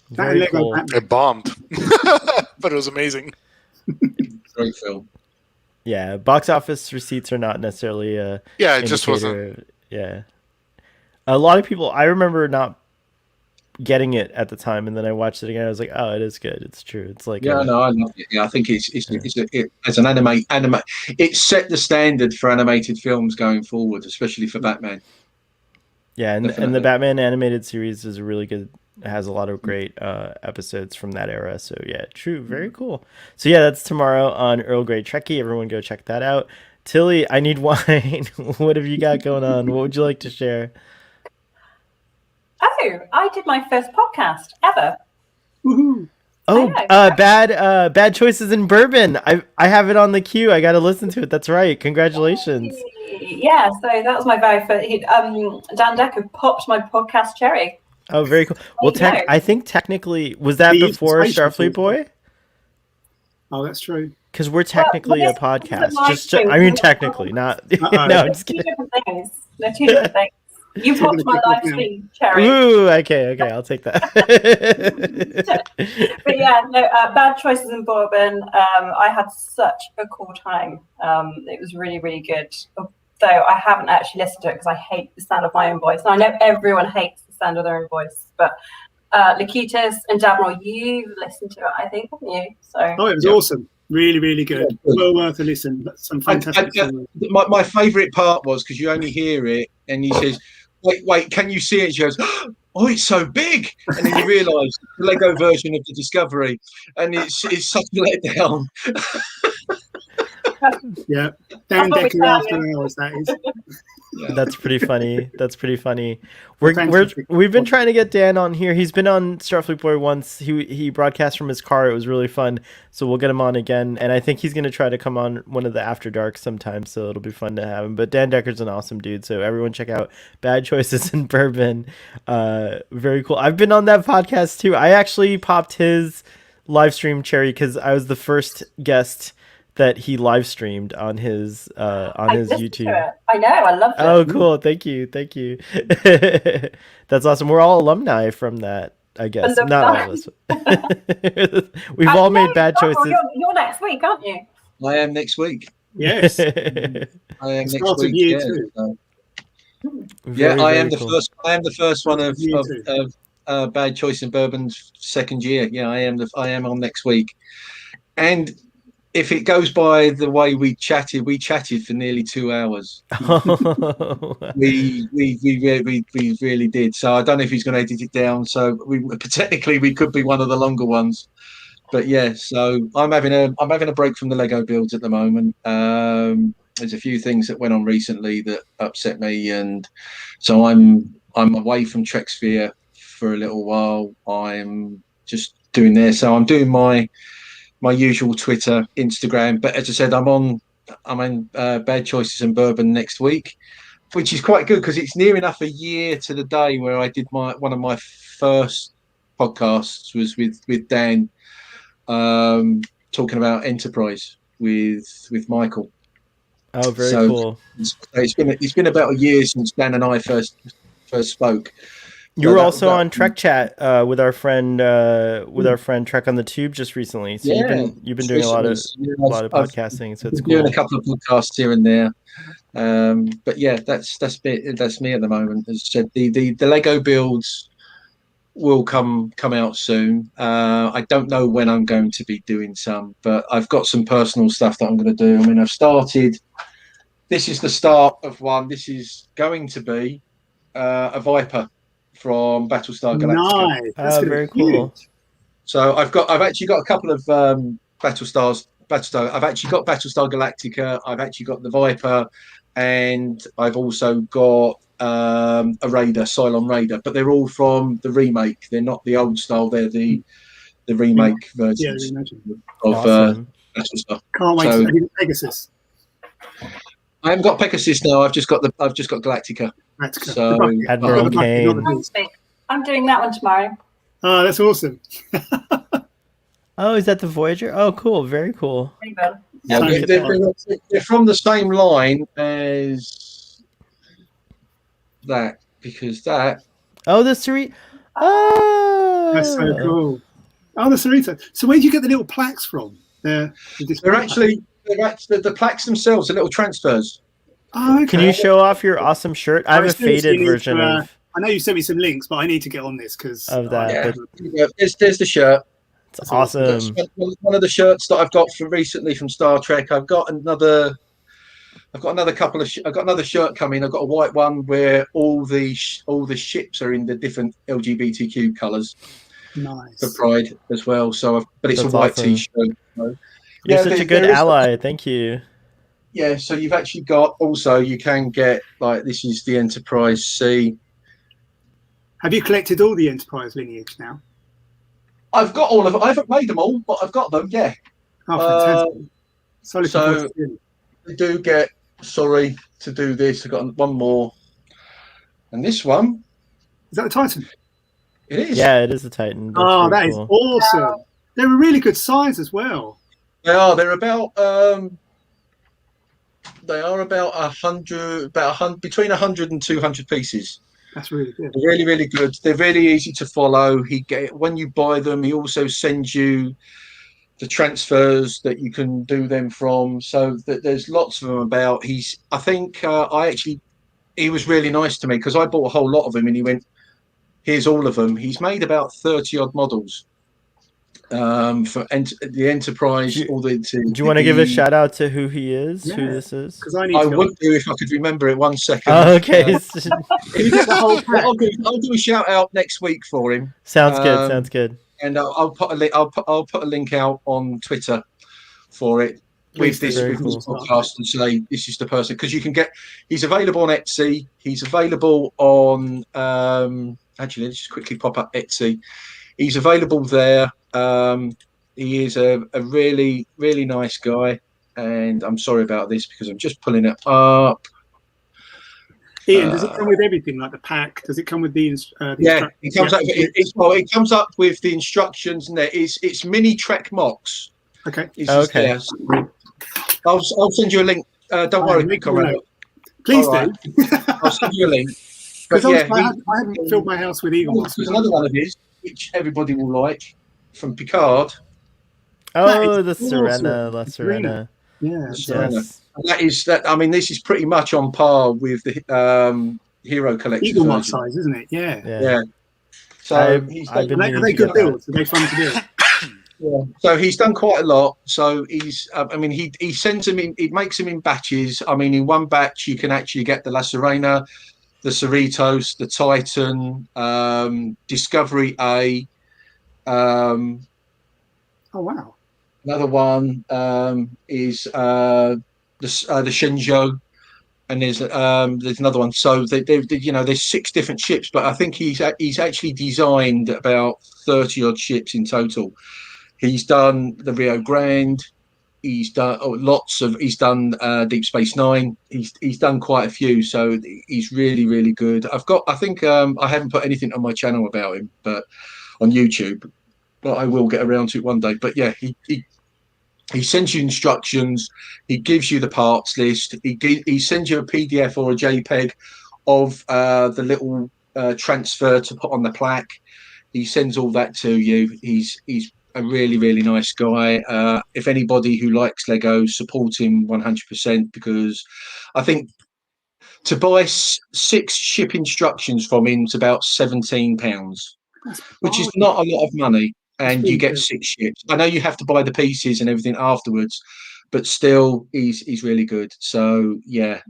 Very cool. It bombed, but it was amazing. Great film. Yeah, box office receipts are not necessarily a Yeah, it just indicator. wasn't. Yeah, a lot of people. I remember not getting it at the time, and then I watched it again. I was like, oh, it is good. It's true. It's like Yeah, no, I love it. Yeah, I think as an anime, it set the standard for animated films going forward, especially for Batman. yeah, and the Definitely. Batman animated series is a really good. Has a lot of great episodes from that era. So yeah, true, very cool. So yeah, that's tomorrow on Earl Grey Trekkie. Everyone go check that out. Tilly, I need wine. What have you got going on? What would you like to share? Oh, I did my first podcast ever. Woohoo. Oh, bad choices in bourbon. I have it on the queue. I got to listen to it. That's right. Congratulations. Yeah, so that was my very first. Dan Decker popped my podcast cherry. Oh, very cool. Well, I think technically was that We used before to say Starfleet Boy? Oh, that's true. Because we're technically Well, a podcast. this is my Just thing. I mean, technically, not. Uh-oh. No, I'm just Two kidding. different things. They're two different things. You popped my live stream cherry. Ooh, okay, I'll take that. But yeah, no, bad choices in bourbon. I had such a cool time. It was really, really good. Though I haven't actually listened to it because I hate the sound of my own voice. And I know everyone hates the sound of their own voice, but Lakitas and Dabnor, you listened to it, I think, haven't you? So Oh, it was awesome. Really, really good. Yeah. Well worth a listen. Some fantastic. My favourite part was because you only hear it, and he says, "Wait, can you see it?" She goes, "Oh, it's so big," and then you realise the Lego version of the Discovery, and it's such a letdown. Yeah, Dan Decker after hours. That is. That's pretty funny. Fantastic. We've been trying to get Dan on here. He's been on Starfleet Boy once. He broadcast from his car. It was really fun. So we'll get him on again. And I think he's going to try to come on one of the After Darks sometime. So it'll be fun to have him. But Dan Decker's an awesome dude. So everyone check out Bad Choices in Bourbon. Very cool. I've been on that podcast too. I actually popped his live stream cherry because I was the first guest that he live streamed on his YouTube. I know, I loved it. Oh, cool! Thank you. That's awesome. We're all alumni from that, I guess. Not all of us. We've all made bad choices. You're next week, aren't you? I am next week. Yes. I am next Start of week. year Yeah, two. so- Very, I very am the cool. first. I am the first one of Year two. Bad Choice in Bourbon's second year. Yeah, I am. I am on next week, and if it goes by the way we chatted for nearly 2 hours. We really did. So I don't know if he's going to edit it down. So technically we could be one of the longer ones. But yeah, so I'm having a break from the Lego builds at the moment. There's a few things that went on recently that upset me, and so I'm away from Treksphere for a little while. I'm just doing there. So I'm doing my usual Twitter, Instagram, but as I said, I'm on Bad Choices and Bourbon next week, which is quite good because it's near enough a year to the day where I did one of my first podcasts was with Dan, talking about Enterprise with Michael. Oh, very cool. It's been about a year since Dan and I first spoke. You were also on Trek Chat with our friend Trek on the Tube just recently. So you've been doing a lot of podcasting. So it's cool. Doing a couple of podcasts here and there. But yeah, that's me at the moment. As I said, the Lego builds will come out soon. I don't know when I'm going to be doing some, but I've got some personal stuff that I'm going to do. I mean, I've started. This is the start of one. This is going to be a Viper from Battlestar Galactica. Nice. That's Very cool. So I've actually got a couple of Battlestar. I've actually got Battlestar Galactica. I've actually got the Viper, and I've also got a Raider, Cylon Raider. But they're all from the remake. They're not the old style. They're the remake versions of Awesome. Battlestar. Can't wait to see Pegasus. I haven't got Pegasus now. I've just got Galactica. So Admiral Kane. I'm doing that one tomorrow. Oh, that's awesome. Oh, is that the Voyager? Oh, cool. Very cool. Yeah, they're from the same line as that, because that. Oh, the Cerrito. Oh, That's so cool. Oh, the Cerrito. So where did you get the little plaques from? They're the plaques themselves, the little transfers. Oh, okay. Can you show off your awesome shirt? I have a faded version of I know you sent me some links, but I need to get on this because that. Yeah, But there's the shirt. it's awesome. One of the shirts that I've got from recently from Star Trek. I've got another couple of. I've got another shirt coming. I've got a white one where all the ships are in the different LGBTQ colours. Nice. For Pride as well. So, but it's That's a white awesome. T-shirt. So. You're such a good ally. Thank you. Yeah. So you've actually got. Also, you can get like this is the Enterprise C. Have you collected all the Enterprise lineage now? I've got all of it. I haven't made them all, but I've got them. Yeah. Oh, fantastic! So I do get. Sorry to do this. I've got one more, and this one is that the Titan? It is. Yeah, it is a Titan. That's that cool. Is awesome. They're a really good size as well. They are. They're about. They are about 100, between 100 and 200 pieces. That's really good. They're really, really good. They're really easy to follow. When you buy them, he also sends you the transfers that you can do them from. So there's lots of them about. He was really nice to me because I bought a whole lot of them, and he went, "Here's all of them." He's made about 30 odd models for the Enterprise. Do you want to give a shout out to who he is? Yeah, who this is? Because I would do if I could remember it. 1 second. Oh, okay. I'll do a shout out next week for him. Sounds good. Sounds good. And I'll put a link out on Twitter for it with this podcast and say this is the person, because you can get. He's available on Etsy. He's available on. Actually, let's just quickly pop up Etsy. He's available there. He is a really, really nice guy, and I'm sorry about this because I'm just pulling it up. Ian, does it come with everything, like the pack? Does it come with the yeah, it comes up. It comes up with the instructions, and it's mini Trek mocks. Okay. Okay. I'll send you a link. Don't worry, Conrad. Please do. I'll send you a link. Because I haven't filled my house with Eagle. There's another one of his, which everybody will like, from Picard. Oh, the Serena, La Serena. Yeah. Yes. That. I mean, this is pretty much on par with the Hero Collector. Eagle mod size, isn't it? Yeah. So are they good builds? Are they fun to build? Yeah. So he's done quite a lot. So he's, he sends them in. He makes them in batches. I mean, in one batch you can actually get the La Serena, the Cerritos, the Titan, Discovery A. Oh wow! Another one is the Shenzhou, and there's another one. So there's 6 different ships, but I think he's actually designed about 30 odd ships in total. He's done the Rio Grande. He's done He's done Deep Space Nine. He's done quite a few, so he's really, really good. I haven't put anything on my channel about him, but on YouTube, but I will get around to it one day. But yeah, he sends you instructions. He gives you the parts list. He sends you a PDF or a JPEG of the little transfer to put on the plaque. He sends all that to you. He's a really, really nice guy. If anybody who likes Lego, support him 100%, because I think to buy 6 ship instructions from him is about £17, which is not a lot of money, and you get 6 ships. I know you have to buy the pieces and everything afterwards, but still, he's really good. So yeah,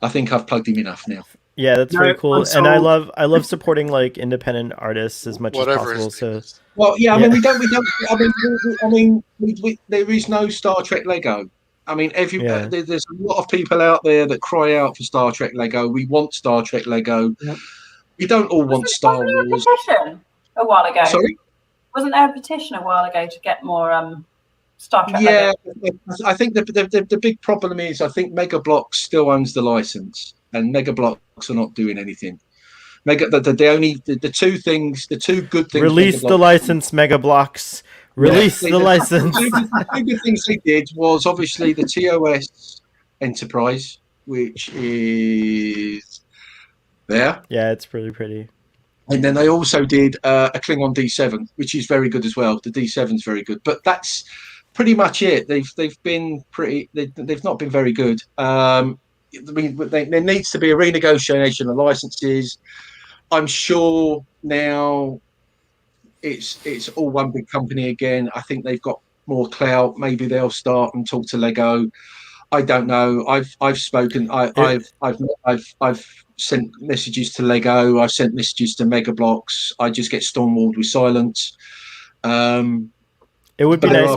I think I've plugged him enough now. Yeah, that's very cool, and I love supporting like independent artists as much as possible. So, well, yeah, I mean, we don't. I mean, there is no Star Trek Lego. I mean, there's a lot of people out there that cry out for Star Trek Lego. We want Star Trek Lego. Yep. We don't all want Star Wars. Wasn't there a petition a while ago? Sorry, wasn't there a petition a while ago to get more Star Trek? Yeah, Lego? I think the big problem is I think Mega Bloks still owns the license, and Mega Bloks are not doing anything. The two good things. Release the license, Mega Bloks. Release the license. The two good things they did was obviously the TOS Enterprise, which is there. Yeah, it's really pretty. And then they also did a Klingon D7, which is very good as well. The D7 is very good, but that's pretty much it. They've been pretty. They've not been very good. There needs to be a renegotiation of licenses. I'm sure now it's all one big company again. I think they've got more clout. Maybe they'll start and talk to Lego. I don't know. I've spoken. I've sent messages to Lego. I've sent messages to Mega Bloks. I just get stonewalled with silence. It would be nice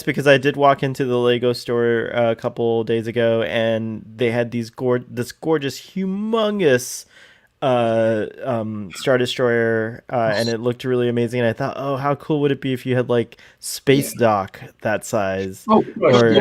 because I did walk into the Lego store a couple days ago, and they had this gorgeous, humongous Star Destroyer, and it looked really amazing. And I thought, oh, how cool would it be if you had like Space Dock that size? Oh, Or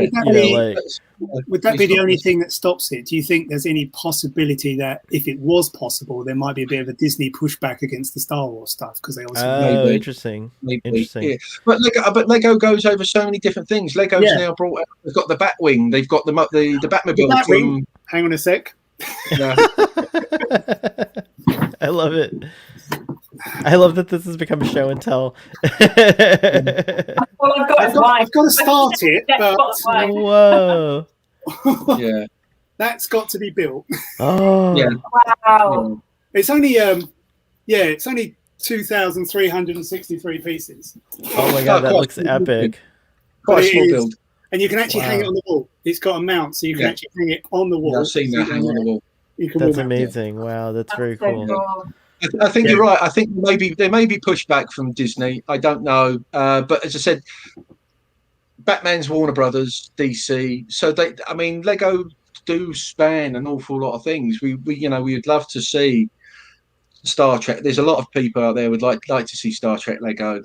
would that be the only thing that stops it? Do you think there's any possibility that if it was possible, there might be a bit of a Disney pushback against the Star Wars stuff? Because they obviously Maybe. Interesting. Yeah. But Lego goes over so many different things. Lego's now brought out. They've got the Batwing. They've got the Batmobile. Batwing. Hang on a sec. Yeah. I love it. I love that this has become a show and tell. Well, I've got to start it, but Whoa. Yeah. That's got to be built. Oh. Yeah. Wow. It's only 2,363 pieces. Oh my god, that looks epic. Quite a small build. And you can actually hang it on the wall. It's got a mount, so you can actually hang it on the wall. Yeah, I've seen that hang on the wall. That's amazing. Wow, that's very cool. I think you're right. I think there may be pushback from Disney. I don't know, but as I said, Batman's Warner Brothers, DC. So Lego do span an awful lot of things. We would love to see Star Trek. There's a lot of people out there would like to see Star Trek Lego.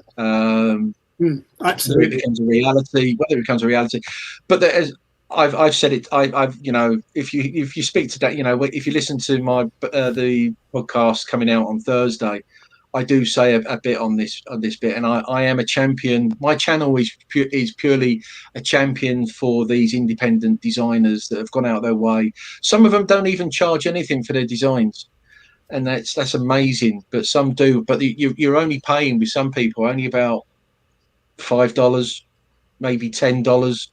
Absolutely, whether it becomes a reality, but I've said it. If you speak to that, if you listen to my the podcast coming out on Thursday, I do say a bit on this bit, and I am a champion. My channel is purely a champion for these independent designers that have gone out their way. Some of them don't even charge anything for their designs, and that's amazing. But some do. But you're only paying with some people only about $5, maybe $10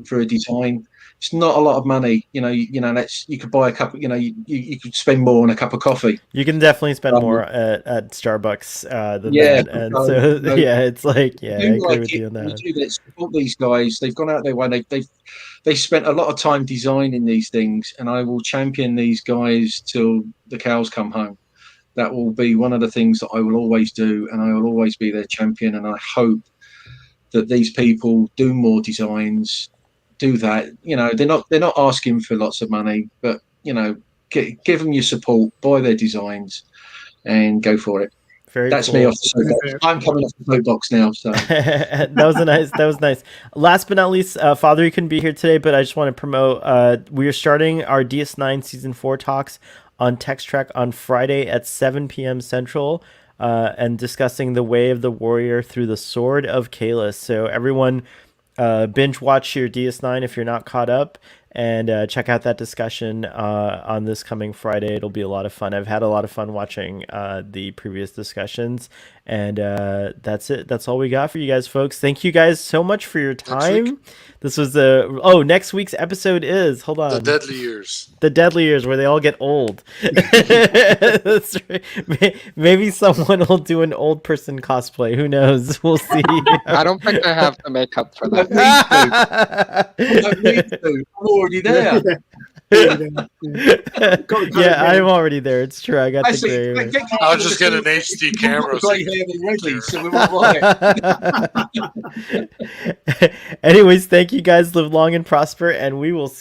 for a design. It's not a lot of money, you could buy a cup. You could spend more on a cup of coffee. You can definitely spend more at Starbucks than that, and it's like I agree with you on that. You do support these guys. They've gone out their way. They spent a lot of time designing these things, and I will champion these guys till the cows come home. That will be one of the things that I will always do, and I will always be their champion. And I hope that these people do more designs. Do that, they're not asking for lots of money, but give them your support, buy their designs, and go for it. That's cool. Me off the soapbox. I'm coming off the soapbox now. So that was nice. Last but not least, Father, you couldn't be here today, but I just want to promote. We are starting our DS9 season 4 talks on Text Track on Friday at 7 p.m. Central. And discussing the way of the warrior through the sword of Kalis. So everyone, binge watch your DS9 if you're not caught up, and check out that discussion on this coming Friday. It'll be a lot of fun. I've had a lot of fun watching the previous discussions, and that's it. That's all we got for you guys, folks. Thank you guys so much for your time. This was next week's episode is The Deadly Years. The Deadly Years, where they all get old. That's right. Maybe someone will do an old person cosplay. Who knows? We'll see. I don't think I have the makeup for that. I don't need to. I'm already there. Yeah, I'm already there. It's true. I got the gray. I'll just get an HD camera. So we're all right. Anyways, thank you guys. Live long and prosper, and we will see